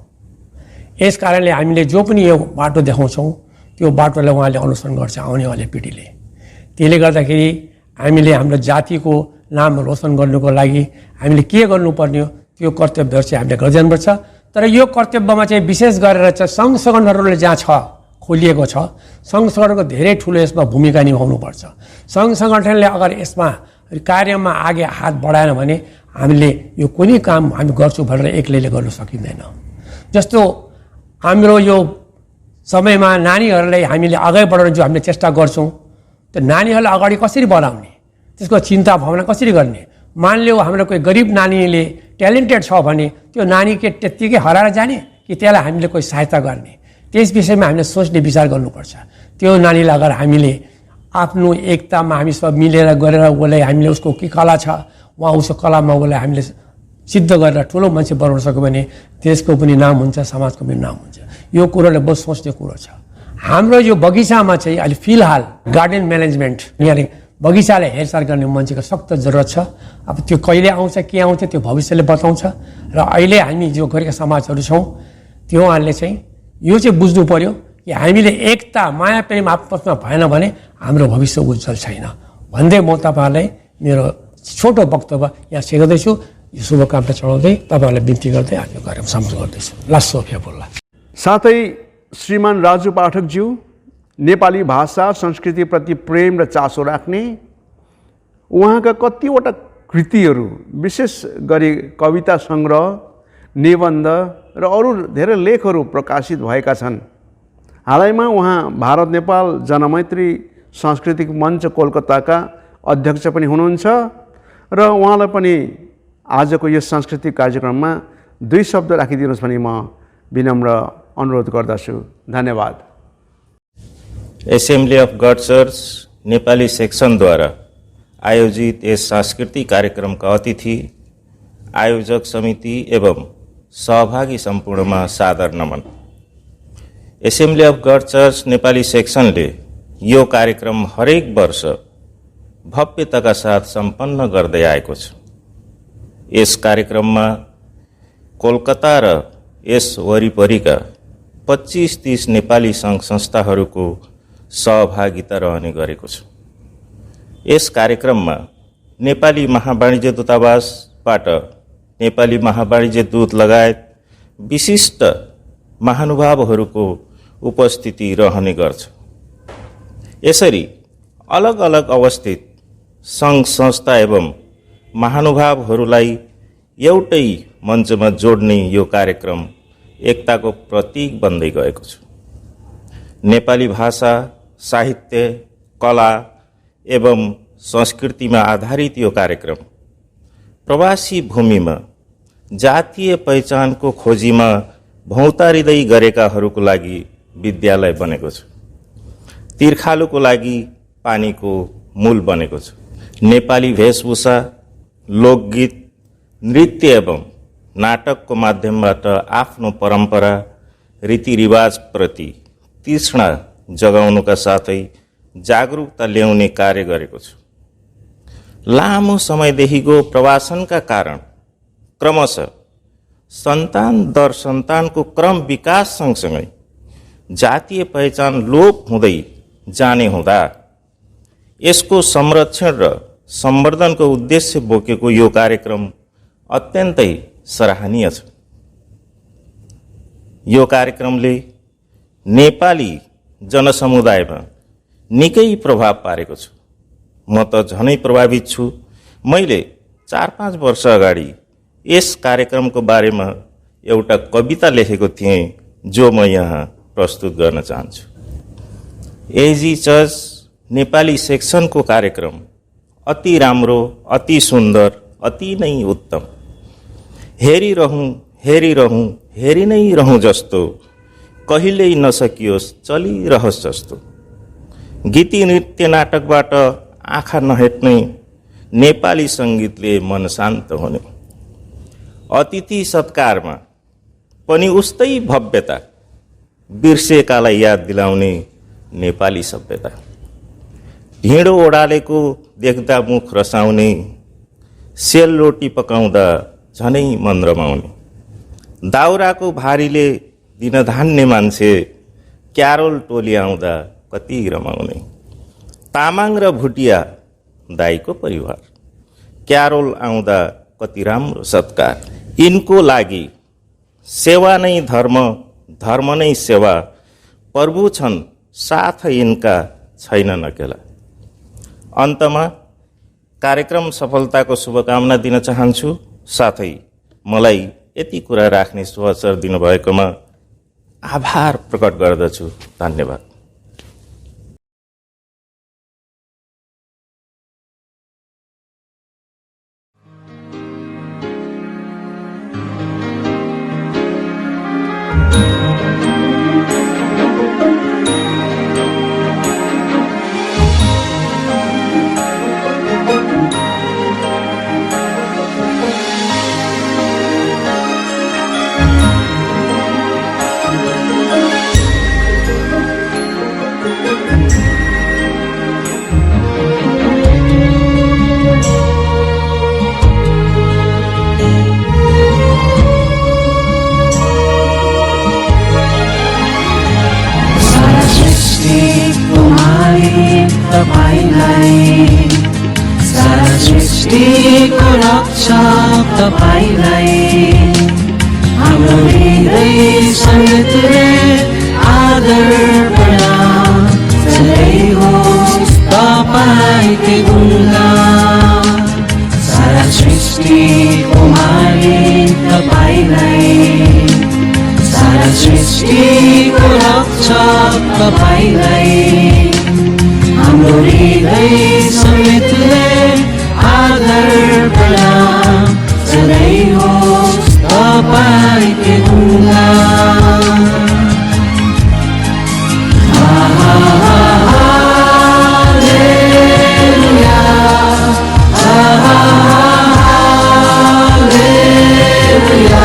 यस कारणले हामीले जो पनि यो बाटो देखाउँछौँ त्यो बाटोलाई उहाँले अनुसरण गर्छ आउनेवाले पिँढीले। त्यसले गर्दाखेरि हामीले हाम्रो जातिको नाम रोशन गर्नुको लागि हामीले के गर्नुपर्ने हो त्यो कर्तव्यहरू चाहिँ हामीले गर्दै जानुपर्छ। तर यो कर्तव्यमा चाहिँ विशेष गरेर चाहिँ सङ्घ सङ्गठनहरूले जहाँ छ खोलिएको छ, सङ्घ सङ्गठनको धेरै ठुलो यसमा भूमिका निभाउनुपर्छ। सङ्घ सङ्गठनले अगर यसमा कार्यमा आगे हात बढाएन भने हामीले यो कुनै काम हामी गर्छौँ भनेर एक्लैले गर्न सकिँदैन। जस्तो हाम्रो यो समयमा नानीहरूलाई हामीले अगाडि बढाउने जो हामीले चेष्टा गर्छौँ, त्यो नानीहरूलाई अगाडि कसरी बढाउने, त्यसको चिन्ता भावना कसरी गर्ने। मानिलियो हाम्रो कोही गरिब नानीले ट्यालेन्टेड छ भने त्यो नानी के त्यत्तिकै हराएर जाने कि त्यसलाई हामीले कोही सहायता गर्ने, त्यस विषयमा हामीले सोच्ने विचार गर्नुपर्छ। त्यो नानीलाई अगर हामीले आफ्नो एकतामा हामी सब मिलेर गरेर उसलाई हामीले उसको के कला छ उहाँ उसको कलामा उसलाई हामीले सिद्ध गरेर ठुलो मान्छे बनाउन सक्यो भने देशको पनि नाम हुन्छ, समाजको पनि नाम हुन्छ। यो कुरोले बहुत सोच्ने कुरो छ। हाम्रो यो बगैँचामा चाहिँ अहिले फिलहाल गार्डन म्यानेजमेन्ट यहाँले बगैँचालाई हेरचाह गर्ने मान्छेको सख्त जरुरत छ। अब त्यो कहिले आउँछ के आउँछ त्यो भविष्यले बताउँछ र अहिले हामी जो गरेका समाजहरू छौँ त्योहरूले चाहिँ यो चाहिँ बुझ्नु पर्यो कि हामीले एकता, माया प्रेम आपसमा भएन भने हाम्रो भविष्य उज्जवल छैन। भन्दै म तपाईँहरूलाई मेरो छोटो वक्तव्य यहाँ सिकाउँदैछु। यो शुभकामना चढाउँदै तपाईँहरूलाई बिन्ती गर्दै आफ्नो कार्यक्रम समाप्त गर्दैछु। लास्ट सोफिया बोल्ला। साथै श्रीमान राजु पाठकज्यू नेपाली भाषा संस्कृतिप्रति प्रेम र चासो राख्ने, उहाँका कतिवटा कृतिहरू विशेष गरी कविता सङ्ग्रह, निबन्ध र अरू धेरै लेखहरू प्रकाशित भएका छन्। हालैमा उहाँ भारत नेपाल जनमैत्री सांस्कृतिक मञ्च कोलकाताका अध्यक्ष पनि हुनुहुन्छ र उहाँलाई पनि आजको यस सांस्कृतिक कार्यक्रममा 2 शब्द राखिदिनुहोस् भनी म विनम्र अनुरोध गर्दछु। धन्यवाद। Assembly of God church Nepali सेक्सनद्वारा आयोजित यस सांस्कृतिक कार्यक्रमका अतिथि, आयोजक समिति एवं सहभागी सम्पूर्णमा सादर नमन। Assembly of God church Nepali सेक्सनले यो कार्यक्रम हरेक वर्ष भव्यताका साथ सम्पन्न गर्दै आएको छ। यस कार्यक्रममा कोलकाता र यस वरिपरिका 25-30 नेपाली सङ्घ संस्थाहरूको सहभागिता रहने गरेको छ। यस कार्यक्रममा नेपाली महावाणिज्य दूतावासबाट नेपाली महावाणिज्य दूत लगायत विशिष्ट महानुभावहरूको उपस्थिति रहने गर्छ। यसरी अलग अलग अवस्थित सङ्घ संस्था एवं महानुभावहरूलाई एउटै मञ्चमा जोड्ने यो कार्यक्रम एकताको प्रतीक बन्दै गएको छ। नेपाली भाषा, साहित्य, कला एवं संस्कृतिमा आधारित यो कार्यक्रम प्रवासी भूमिमा जातीय पहिचानको खोजीमा भौतारिँदै गरेकाहरूको लागि विद्यालय बनेको छ। तीर्खालुको लागि पानीको मूल बनेको छ। नेपाली वेशभूषा, लोकगीत, नृत्य एवं नाटकको माध्यमबाट आफ्नो परम्परा, रीतिरिवाजप्रति तृष्णा जगाउनुका साथै जागरुकता ल्याउने कार्य गरेको छ। लामो समयदेखिको प्रवासनका कारण क्रमशः सन्तान दर सन्तानको क्रम विकास सँगसँगै जातीय पहिचान लोप हुँदै जाने हुँदा यसको संरक्षण र सम्वर्धनको उद्देश्य बोकेको यो कार्यक्रम अत्यन्तै सराहनीय छ। यो कार्यक्रमले नेपाली जनसमुदायमा निकै प्रभाव पारेको छ। म त झनै प्रभावित छु। मैले 4-5 वर्ष अगाडि यस कार्यक्रमको बारेमा एउटा कविता लेखेको थिएँ जो म यहाँ प्रस्तुत गर्न चाहन्छु। एजी चर्च नेपाली सेक्सनको कार्यक्रम अति राम्रो, अति सुन्दर, अति नै उत्तम। हेरिरहँ हेरिरहँ हेरि नै रहँ जस्तो, कहिल्यै नसकियोस् चलिरहोस् जस्तो। गीती नृत्य नाटकबाट आँखा नहेट्ने, नेपाली सङ्गीतले मन शान्त हुने। अतिथि सत्कारमा पनि उस्तै भव्यता, बिर्सेकालाई याद दिलाउने नेपाली सभ्यता। ढिँडो ओडालेको देख्दा मुख रसाउने, सेलरोटी पकाउँदा झनै मन रमाउने। दाउराको भारीले दिन धान्ने मान्छे, क्यारोल टोली आउँदा कति रमाउने। तामाङ र भुटिया दाईको परिवार, क्यारोल आउँदा कति राम्रो सत्कार। यिनको लागि सेवा नै धर्म, धर्म नै सेवा, प्रभु छन् साथ यिनका छैन नकेला। अन्तमा कार्यक्रम सफलताको शुभकामना दिन चाहन्छु। साथै मलाई यति कुरा राख्ने सुअवसर दिनुभएकोमा आभार प्रकट गर्दछु। धन्यवाद। तपाईँलाई सृष्टिको रक्षक तपाईलाई हाम्रो हृदय समेतले आदर प्रणाम सधैँ होस् तपाईँकै गुणगान सारा सृष्टिको मालिक तपाईलाई सारा सृष्टिको रक्षक तपाईलाई हाम्रो हृदय समेतले आदर प्रणाम सधैँ होस् तपाईँकै गुणगान हालेलुया हालेलुया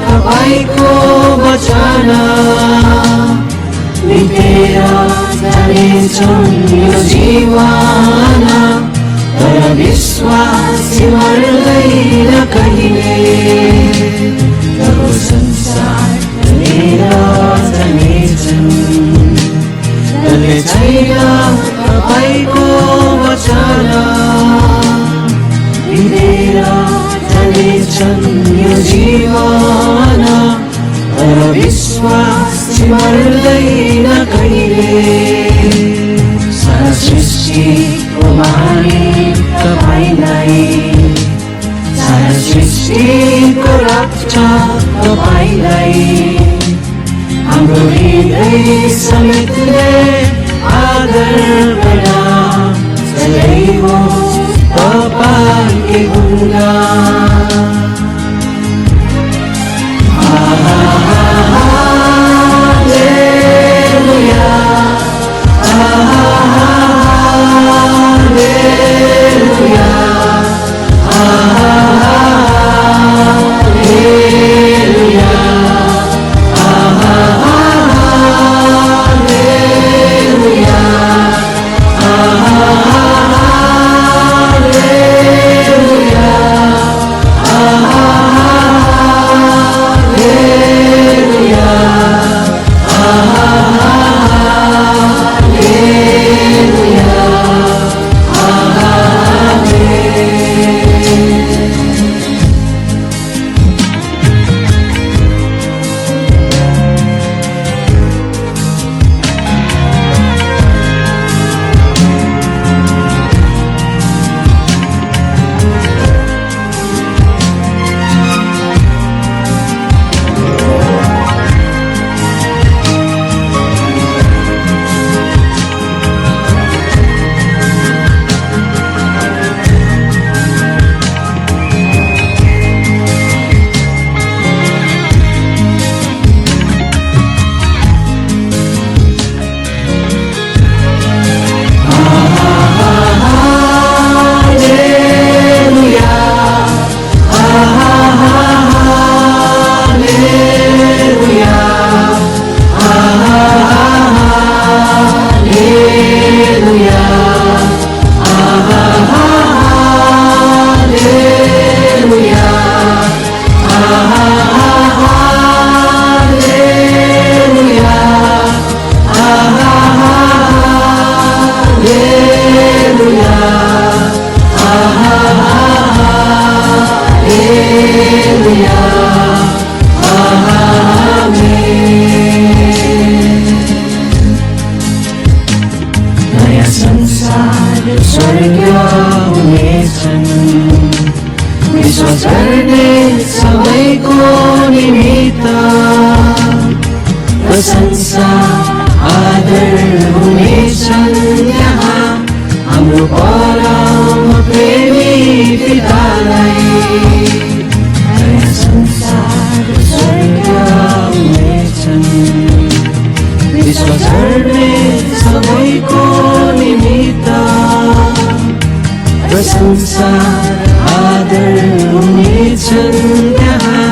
तपाईँको वचन बितेर जानेछौँ यो जीवन तर विश्वासी मर्दैन कहिले जब संसार लिएर जानेछन् जसले छैन तपाईँको वचन बितेर जानेछन् यो जीवन तर विश्वासी मर्दैन कहिले सारा सृष्टिको मालिक तपाईँलाई सारा सृष्टिको रक्षक तपाईँलाई हाम्रो हृदय समेतले आदर प्रणाम सधैँ होस् तपाईँकै गुणगान हालेलुया हालेलुया हालेलुया हालेलुया प्रशंसा आदर हुनेछन् यहाँ हाम्रो परम प्रेमी पितालाई नयाँ संसार गर्ने सबैको निमित्त प्रशंसा आदर हुनेछन् त्यहाँ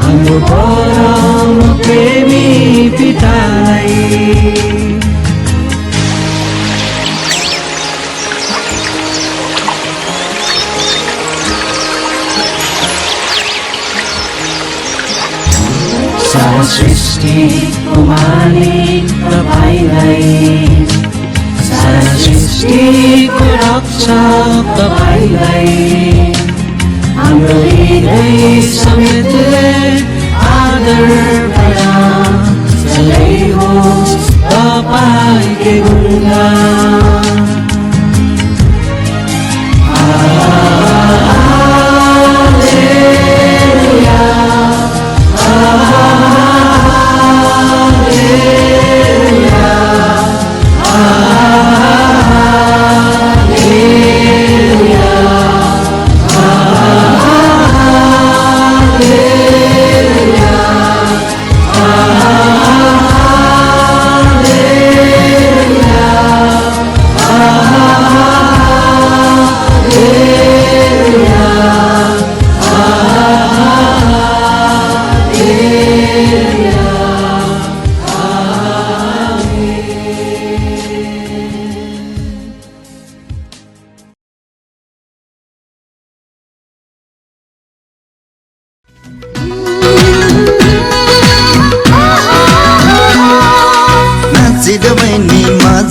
हाम्रो परम प्रेमी पितालाई। सारा सृष्टिको मालिक तपाईलाई, सारा सृष्टिको रक्षक तपाईलाई, हाम्रो हृदय समेतले आदर प्रणाम सधैँ होस् तपाईकै गुणगान।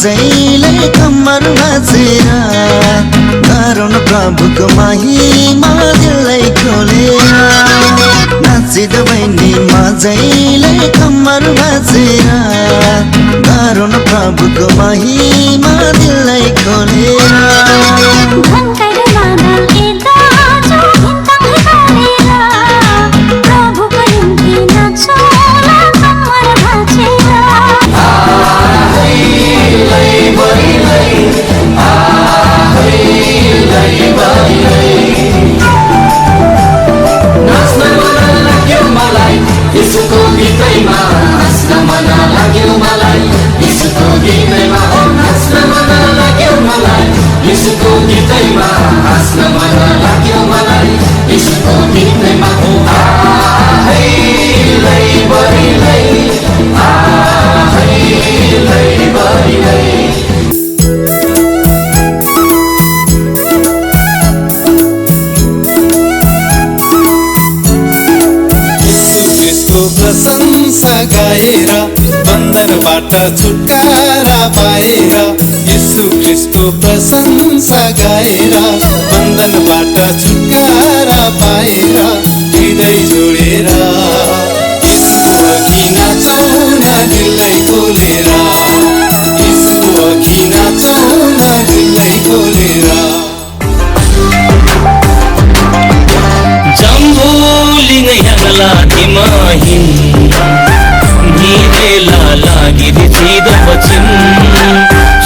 जैले कम्मर बाजेर गरौँ प्रभुको महिमा दिललाई खोलेर, नाचिद बहिनी मजैले कम्मर बाजेर गरौँ प्रभुको महिमा दिललाई खोलेर। प्रशंसा गाएर बन्धनबाट छुटकारा पाएर, यीशु ख्रीष्टको प्रशंसा गाएर बन्धनबाट छुटकारा पाएर, हृदय जोडेर यीशुको अघि नाचौँ न दिललाई खोलेर, यीशुको अघि नाचौँ न दिललाई खोलेर। जम्बुलिङ ह्याङ्ला तिमहिन निदेला लागिरि चिद पछिन,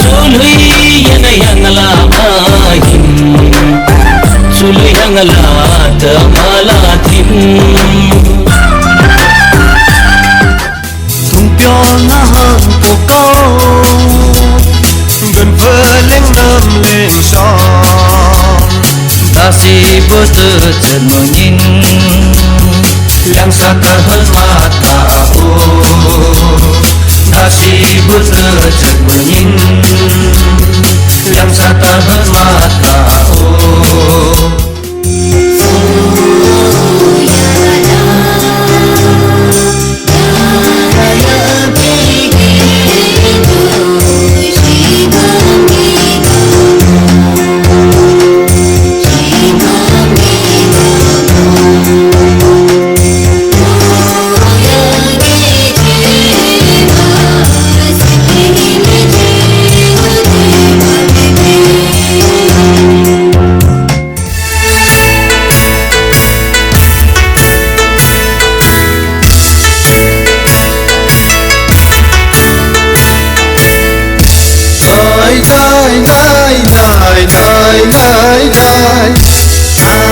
चुलुइ यन ह्याङ्ला माहिन चुलुइ ह्याङ्ला त मला thin. Tumpio na hang po ko gần vơ nam lên son, ta si bơ tơ chân mơ nhìn làm sao ta hơn mà ta ô, ta si bơ tơ chân mơ nhìn làm sao ta hơn mà ta ô.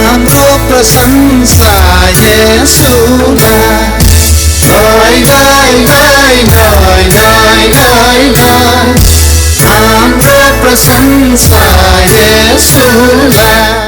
हाम्रो प्रशंसा येशूलाई, गाई गाई गाई गाई गाई गाई गाई प्रशंसा येशूलाई।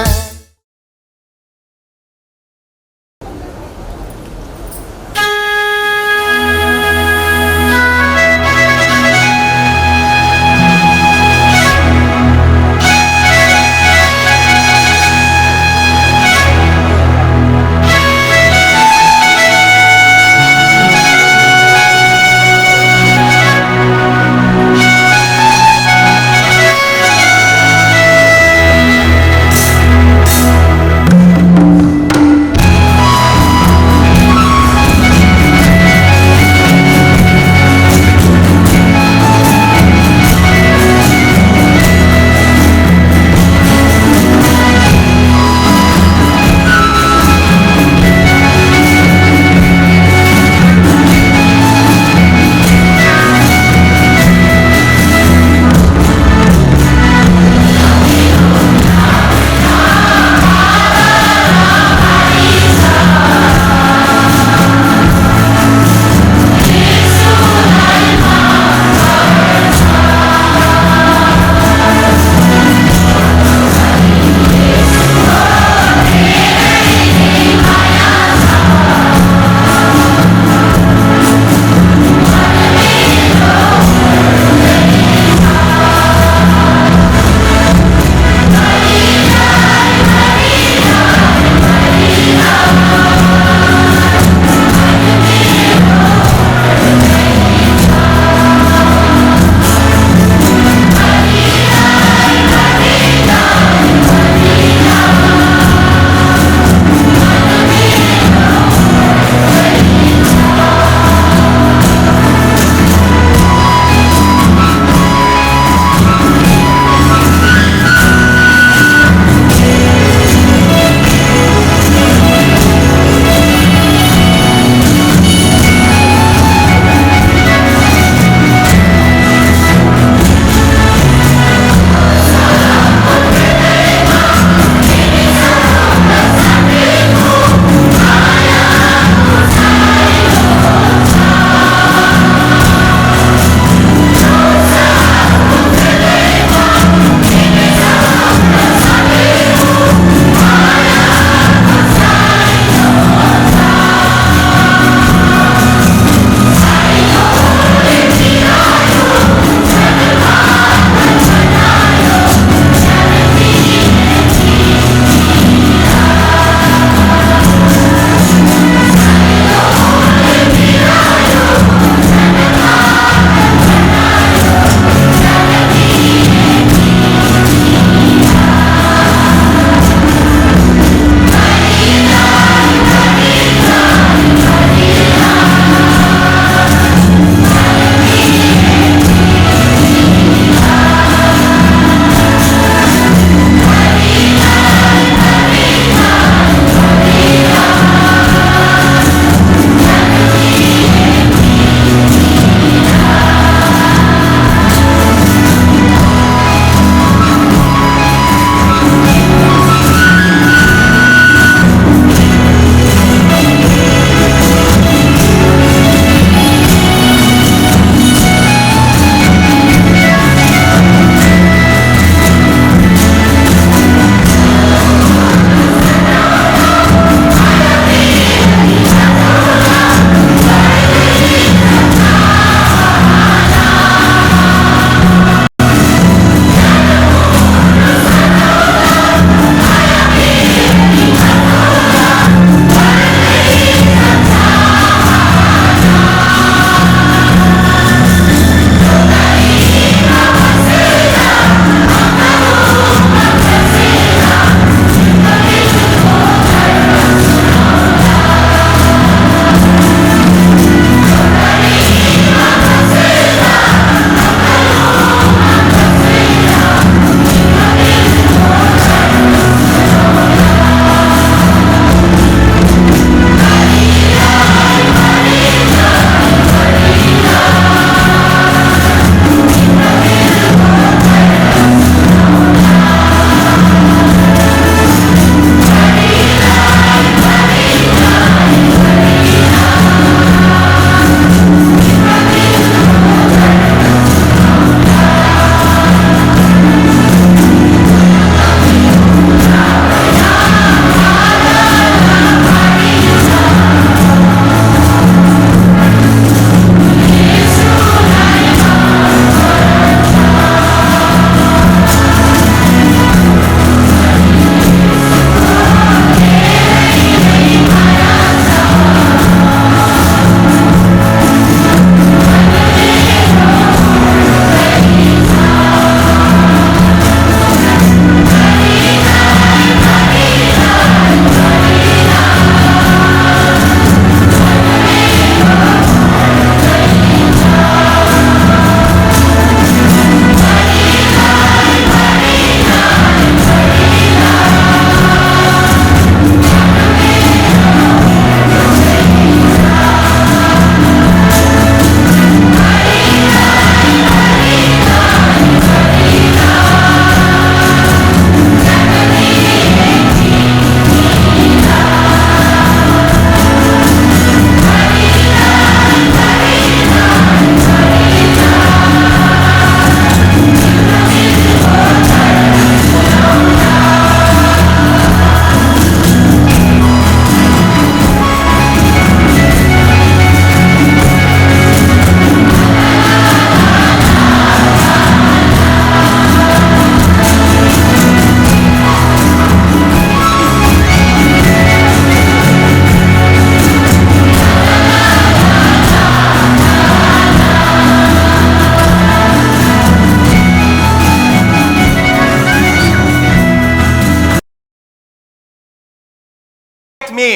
me.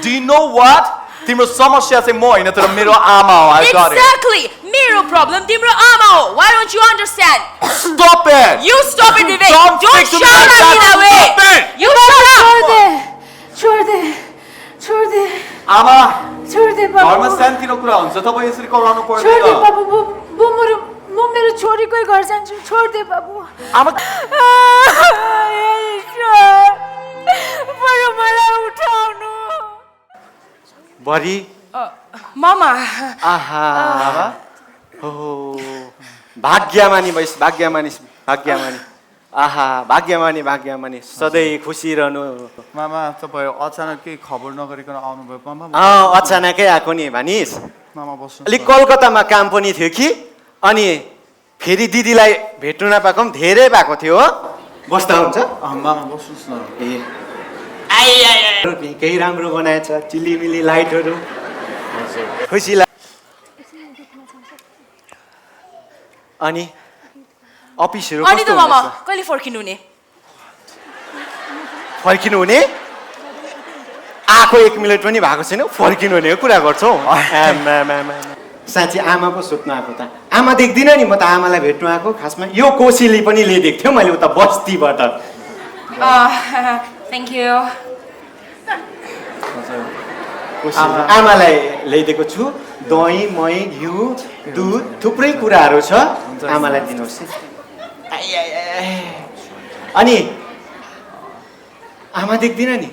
Do you know what? तिम्रो समस्या चाहिँ म होइन तर मेरो आमा हो. I got it. Exactly. मेरो problem तिम्रो आमा हो. Why don't you understand? Stop it. You stop it, Vivek. Don't speak to me shout like at me that way. Stop it. You shut up. छोड दे आमा छोड they बाबु घरमा सानोतिनो कुरा हुन्छ तपाईँ यसरी कराउनु छोड दे पर्दैन. बाबु म मेरो छोरीकै घर जान्छु छोड दे बाबु आमा बरु मलाई उठाउनु बरी मामा आहा हो भाग्यमानी भइस भाग्यमानी आहा भाग्यमानी सधैँ खुसी रहनु. मामा तपाईँ अचानक केही खबर नगरिकन आउनुभयो. मामा अचानकै आएको नि भानिस. मामा बस्नु. अलिक कलकत्तामा काम पनि थियो कि अनि फेरि दिदीलाई भेट्नु नपाएको पनि धेरै भएको थियो हो. बस्दा हुन्छ मामा बस्नुहोस् न. ए केही राम्रो बनाएछ चिलिमिली लाइटहरू खुसी लाग्यो. अनि अफिसहरू अनि त कस्तो मामा हुँदैछ? कहिले फर्किनु हुने? फर्किनु हुने आएको 1 मिनट पनि भएको छैन फर्किनु हुने कुरा गर्छौ. साँच्ची आमा पो सोध्नु आएको त. आमा देख्दिनँ नि म त आमालाई भेट्नु आएको. खासमा यो कोसीले पनि ल्याइदिएको थियो मैले उता बस्तीबाट. Thank you. आमालाई ल्याइदिएको छु. दही मही घिउ दुध थुप्रै कुराहरू छ आमालाई दिनुहोस्. अनि आमा देख्दिनँ नि.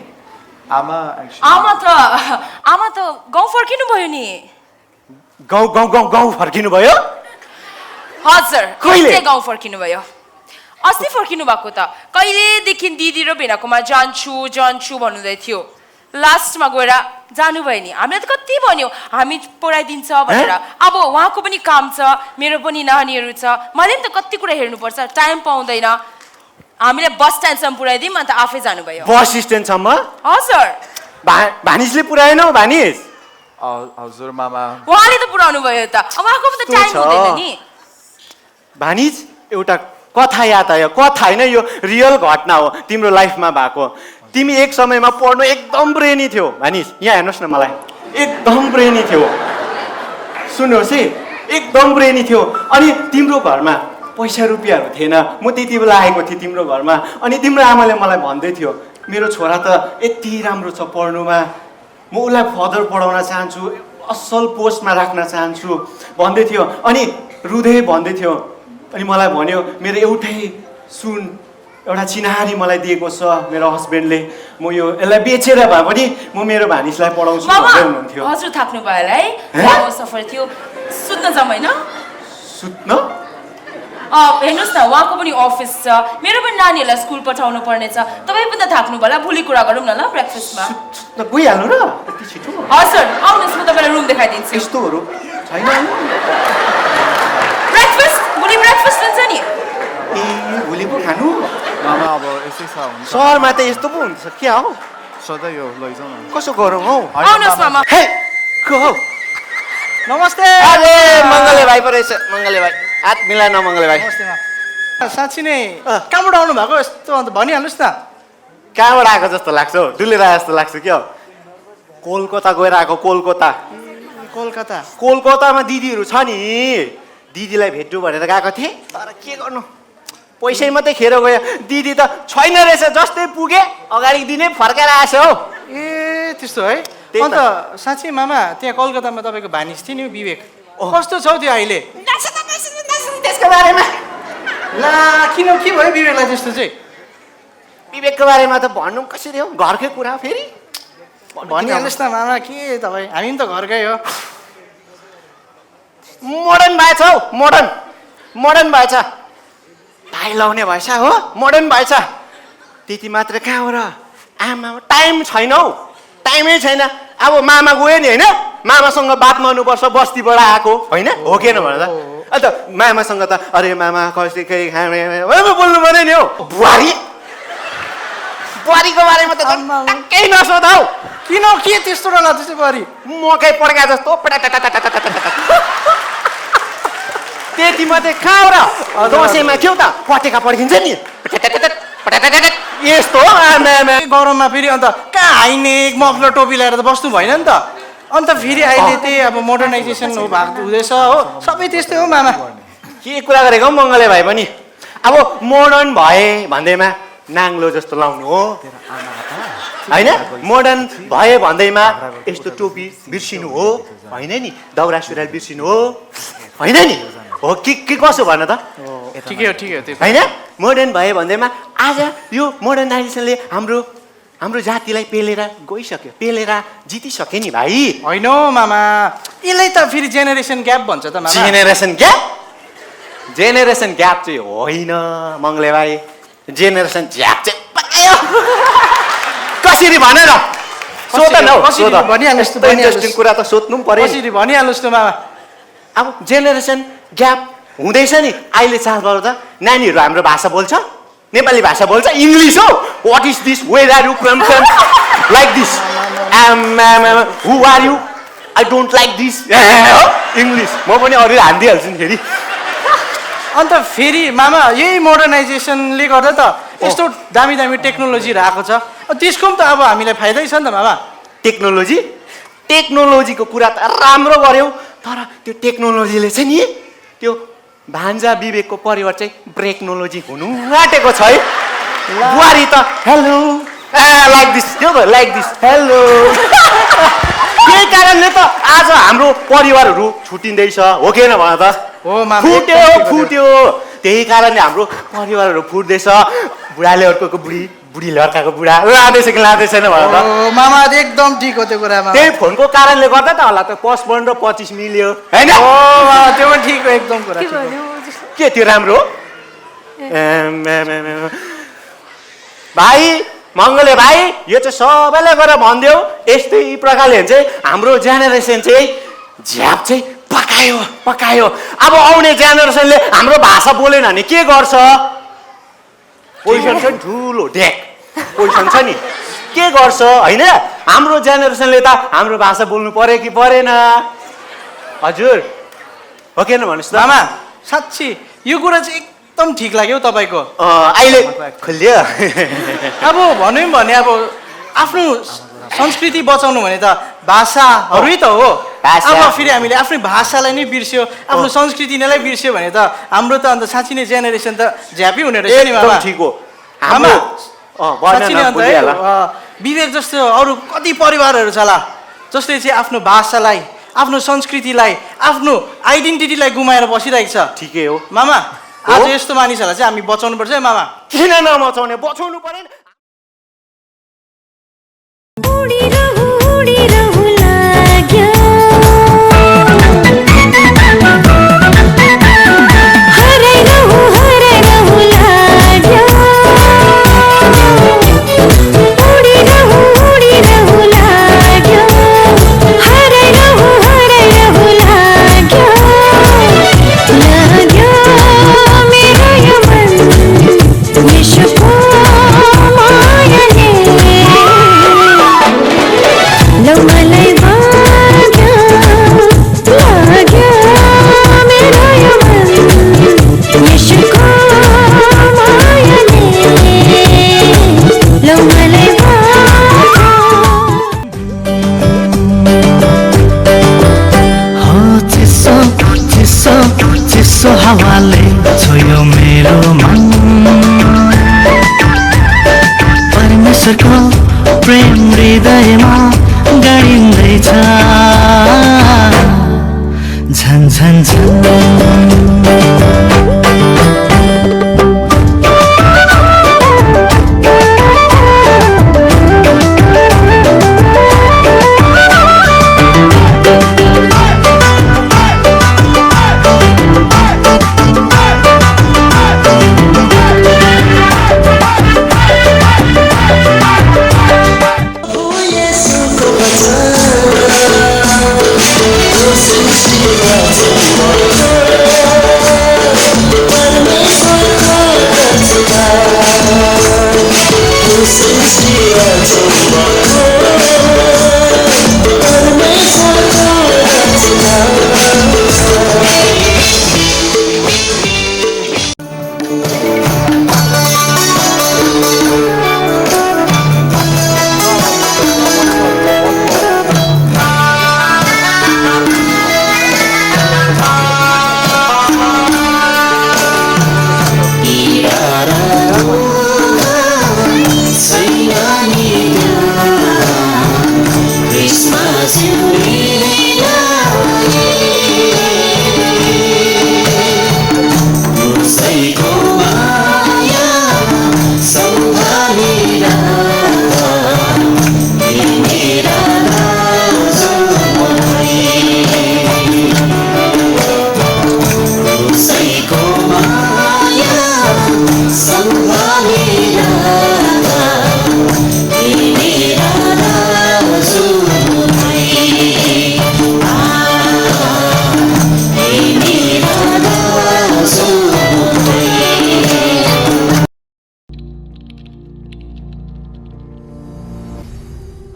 आमा त गाउँ फर्किनु भयो नि. गाउँ फर्किनु भयो? हजुर कहिले गाउँ फर्किनु भयो? अस्ति फर्किनु भएको त. कहिलेदेखि दिदी र भेनाकोमा जान्छु भन्नुहुँदै थियो. लास्टमा गएर जानुभयो नि. हामीले त कति भन्यो हामी पढाइदिन्छ भनेर. अब उहाँको पनि काम छ मेरो पनि नानीहरू छ. मैले पनि त कति कुरा हेर्नुपर्छ टाइम पाउँदैन. हामीले बस स्ट्यान्डसम्म पुऱ्याइदिउँ अन्त आफै जानुभयो. बस स्ट्यान्डसम्म? हजुर. भानिसले पुऱ्याएनौ भानिस? हजुर मामा. उहाँले त पुऱ्याउनु भयो त. उहाँको पनि त टाइम हुँदैन नि. भानिज एउटा कथा याद आयो. कथा होइन यो रियल घटना हो तिम्रो लाइफमा भएको. तिमी एक समयमा पढ्नु एकदम ब्रेनी थियो भानिस. यहाँ हेर्नुहोस् न मलाई एकदम ब्रेनी थियो. सुन्नुहोस् है एकदम ब्रेनी थियो. अनि तिम्रो घरमा पैसा रुपियाँहरू थिएन. म त्यति बेला आएको थिएँ तिम्रो घरमा. अनि तिम्रो आमाले मलाई भन्दै थियो मेरो छोरा त यति राम्रो छ पढ्नुमा म उसलाई फर्दर पढाउन चाहन्छु असल पोस्टमा राख्न चाहन्छु भन्दै थियो. अनि रुँदै भन्दै थियो. अनि मलाई भन्यो मेरो एउटै एउटा चिनारी मलाई दिएको छ मेरो हस्बेन्डले. म यसलाई बेचेर भए पनि म मेरो भानिसलाई पढाउँछु भन्दै हुनुहुन्थ्यो. हजुर थाक्नु भयो होला है. लामो सफर थियो. सुत्न जाउँ होइन? सुत्न? हेर्नुहोस् न उहाँको पनि अफिस छ मेरो पनि नानीहरूलाई स्कुल पठाउनु पर्ने छ. तपाईँ पनि त थाक्नु भयो होला. भोलि कुरा गरौँ न ल ब्रेकफास्टमा. गइहाल्नु र यति छिटो? हजुर आउनुहोस् म तपाईँलाई रुम देखाइदिन्छु. यस्तोहरू छैन. भोलि ब्रेकफास्ट हुन्छ नि. ए भोलि पो खानु? मामा अब यसै छ हुन्छ. सहरमा त यस्तो पो हुन्छ क्या हो? सधैँ यो लैजाउँ न. कसो गरौँ हौ? आउनुहोस् मामा. हे को हौ? नमस्ते. अरे मङ्गले भाइ पो रहेछ. मङ्गले भाइ हात मिलाएन मङ्गले भाइ. साँच्ची नै कहाँबाट आउनु भएको यस्तो अन्त भनिहाल्नुहोस् न. कहाँबाट आएको जस्तो लाग्छ हौ? डुलेर आए जस्तो लाग्छ क्या. कोलकाता गएर आएको. कोलकातामा दिदीहरू छ नि. दिदीलाई भेट्नु भनेर गएको थिएँ तर के गर्नु पैसै मात्रै खेर गयो. दिदी त छैन रहेछ जस्तै पुगे अगाडि दिनै फर्काएर आएछ हौ. ए त्यस्तो है. अन्त साँच्ची मामा त्यहाँ कलकत्तामा तपाईँको भानिस थियो नि विवेक कस्तो छ त्यो अहिले? त्यसको बारेमा ला किन के भयो विवेकलाई त्यस्तो चाहिँ? विवेकको बारेमा त भन्नु कसरी हो घरकै कुरा फेरि भनिहाल्नुहोस् न मामा. के तपाईँ हामी पनि त घरकै हो. मोडर्न भएछ हौ. मोडर्न भएछ. भाइ लाउने भएछ हो. मोडर्न भएछ. त्यति मात्र कहाँ हो र? आमा टाइम छैन हौ. टाइमै छैन. अब मामा गयो नि होइन मामासँग बात मार्नुपर्छ बस्तीबाट आएको होइन हो कि भन त. अन्त मामासँग त अरे मामा कसै केही बोल्नु पर्यो नि हौ. बुहारीको बारेमा त केही नसोध हौ. किन के त्यस्तो डरला त्यसै बुहारी? मकै पड्का जस्तो त्यति मात्रै कहाँ हो र? दसैँमा के हो त पटेका पड्किन्छ नि यस्तो आमा गरममा फेरि अन्त कहाँ हाइनेक मफलर टोपी लगाएर त बस्नु भएन नि त अन्त फेरि अहिले त्यही अब मोडर्नाइजेसन हो भएको हुँदैछ हो सबै त्यस्तै हो मामा के कुरा गरेको मङ्गले भाइ पनि अब मोडर्न भए भन्दैमा नाङ्लो जस्तो लाउनु हो होइन मोडर्न भए भन्दैमा यस्तो टोपी बिर्सिनु हो होइन नि दौरा सुरुवाल बिर्सिनु हो होइन नि हो के कसो भन त ठिकै हो त्यो होइन मोडर्न भए भन्दैमा आज यो मोडर्नाइजेसनले हाम्रो जातिलाई पेलेर गइसक्यो पेलेर जितिसक्यो नि भाइ होइन मामा यसलाई त फेरि जेनेरेसन ग्याप भन्छ त मामा जेनेरेसन ग्याप चाहिँ होइन मङ्गले भाइ जेनेरेसन झ्याप चाहिँ पकायो कसरी भन न सोध न इन्ट्रेस्टिङ कुरा त सोध्नु पनि पर्यो कसरी भनिहाल्नुहोस् न मामा अब जेनेरेसन ग्याप हुँदैछ नि अहिले चालबाट त नानीहरू हाम्रो भाषा बोल्छ नेपाली भाषा बोल्छ इङ्ग्लिस हो what is this where are you from like this who are you I don't like this English म पनि अरू हानिदिइहाल्छु नि फेरि अन्त फेरि मामा यही मोडर्नाइजेसनले गर्दा त यस्तो दामी दामी टेक्नोलोजी आएको छ त्यसको पनि त अब हामीलाई फाइदै छ नि त मामा टेक्नोलोजीको कुरा त राम्रो गर्यौ तर त्यो टेक्नोलोजीले चाहिँ नि त्यो भान्जा विवेकको परिवार चाहिँ ब्रेक्नोलोजी हुनु आँटेको छ है बुहारी त हेलो लाइक दिस हेलो त्यही कारणले त आज हाम्रो परिवारहरू छुट्टिँदैछ हो कि होइन भन त फुट्यो त्यही कारणले हाम्रो परिवारहरू फुट्दैछ बुढाले अर्को बुढीले अर्काको बुढा लाँदैछ कि लाँदैछैन भन त मामा एकदम ठिक हो त्यो कुरामा त्यही फोनको कारणले गर्दा त होला त 55 र 25 मिल्यो होइन त्यो पनि ठिक हो एकदम कुरा के त्यो राम्रो भाइ मङ्गले भाइ यो चाहिँ सबैलाई गएर भनिदेऊ यस्तै प्रकारले चाहिँ हाम्रो जेनेरेसन चाहिँ झ्याप चाहिँ पकायो अब आउने जेनेरेसनले हाम्रो भाषा बोलेन भने के गर्छ पोजिसन छ ठुलो ढेक पोजिसन छ नि के गर्छ होइन हाम्रो जेनेरेसनले त हाम्रो भाषा बोल्नु पर्यो कि परेन हजुर हो कि भन्नुहोस् त मामा साँच्ची यो कुरा चाहिँ एकदम ठिक लाग्यो तपाईँको अहिले खुल्यो अब भन्यो भने अब आफ्नो संस्कृति बचाउनु भने त भाषाहरू त हो अब फेरि हामीले आफ्नै भाषालाई नै बिर्स्यो आफ्नो संस्कृति नै बिर्स्यो भने त हाम्रो त अन्त साँच्ची नै जेनेरेसन त झ्यापै हुने रहेछ नि मामा ठिक हो साँच्ची नै अन्त है विवेक जस्तो अरू कति परिवारहरू छ होला जसले चाहिँ आफ्नो भाषालाई आफ्नो संस्कृतिलाई आफ्नो आइडेन्टिटीलाई गुमाएर बसिरहेको छ ठिकै हो मामा आज यस्तो मानिसहरूलाई चाहिँ हामी बचाउनु पर्छ है मामा किन नबचाउने बचाउनु पर्यो चिसो हावाले छोयो मेरो मन परमेश्वरको प्रेम हृदयमा गाडिँदैछ झन झन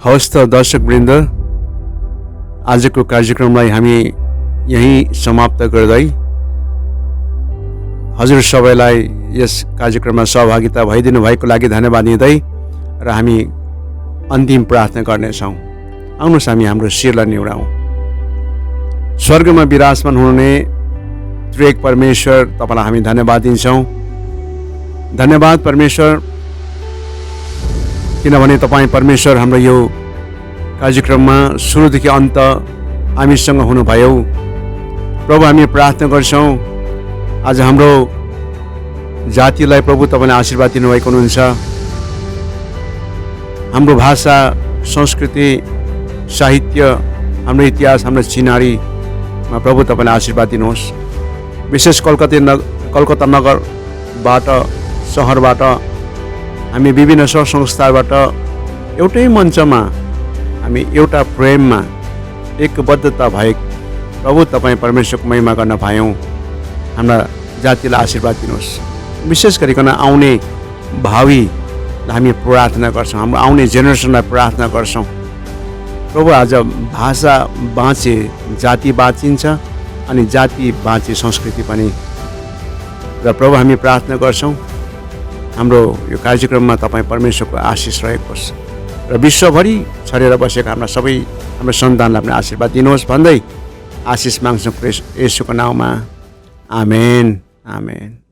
हवस् त दर्शकवृन्द, आजको कार्यक्रमलाई हामी यहीँ समाप्त गर्दै हजुर सबैलाई यस कार्यक्रममा सहभागिता भइदिनु भएको लागि धन्यवाद दिँदै र हामी अन्तिम प्रार्थना गर्नेछौँ। आउनुहोस् हामी हाम्रो शिरलाई निहुराउँ। स्वर्गमा विराजमान हुने त्रिएक परमेश्वर, तपाईँलाई हामी धन्यवाद दिन्छौँ। धन्यवाद परमेश्वर, किनभने तपाईँ परमेश्वर हाम्रो यो कार्यक्रममा सुरुदेखि अन्त हामीसँग हुनुभयो। प्रभु, हामी प्रार्थना गर्छौँ आज हाम्रो जातिलाई प्रभु तपाईँले आशीर्वाद दिनुभएको हुनुहुन्छ। हाम्रो भाषा, संस्कृति, साहित्य, हाम्रो इतिहास, हाम्रो चिनारीमा प्रभु तपाईँले आशीर्वाद दिनुहोस्। विशेष कलकत्ता नगरबाट, सहरबाट, हामी विभिन्न सङ्घ संस्थाबाट एउटै मञ्चमा हामी एउटा प्रेममा एकबद्धता भए प्रभु तपाईँ परमेश्वरको महिमा गर्न पायौँ। हाम्रा जातिलाई आशीर्वाद दिनुहोस्। विशेष गरिकन आउने भावीलाई हामी प्रार्थना गर्छौँ, हाम्रो आउने जेनेरेसनलाई प्रार्थना गर्छौँ। प्रभु, आज भाषा बाँचे जाति बाँचिन्छ, अनि जाति बाँचे संस्कृति पनि। र प्रभु, हामी प्रार्थना गर्छौँ हाम्रो यो कार्यक्रममा तपाईँ परमेश्वरको आशिष रहेको होस् र विश्वभरि छरेर बसेका हाम्रा सबै हाम्रो सन्तानलाई पनि आशीर्वाद दिनुहोस् भन्दै आशिष माग्छौँ येशूको नाउँमा। आमेन, आमेन।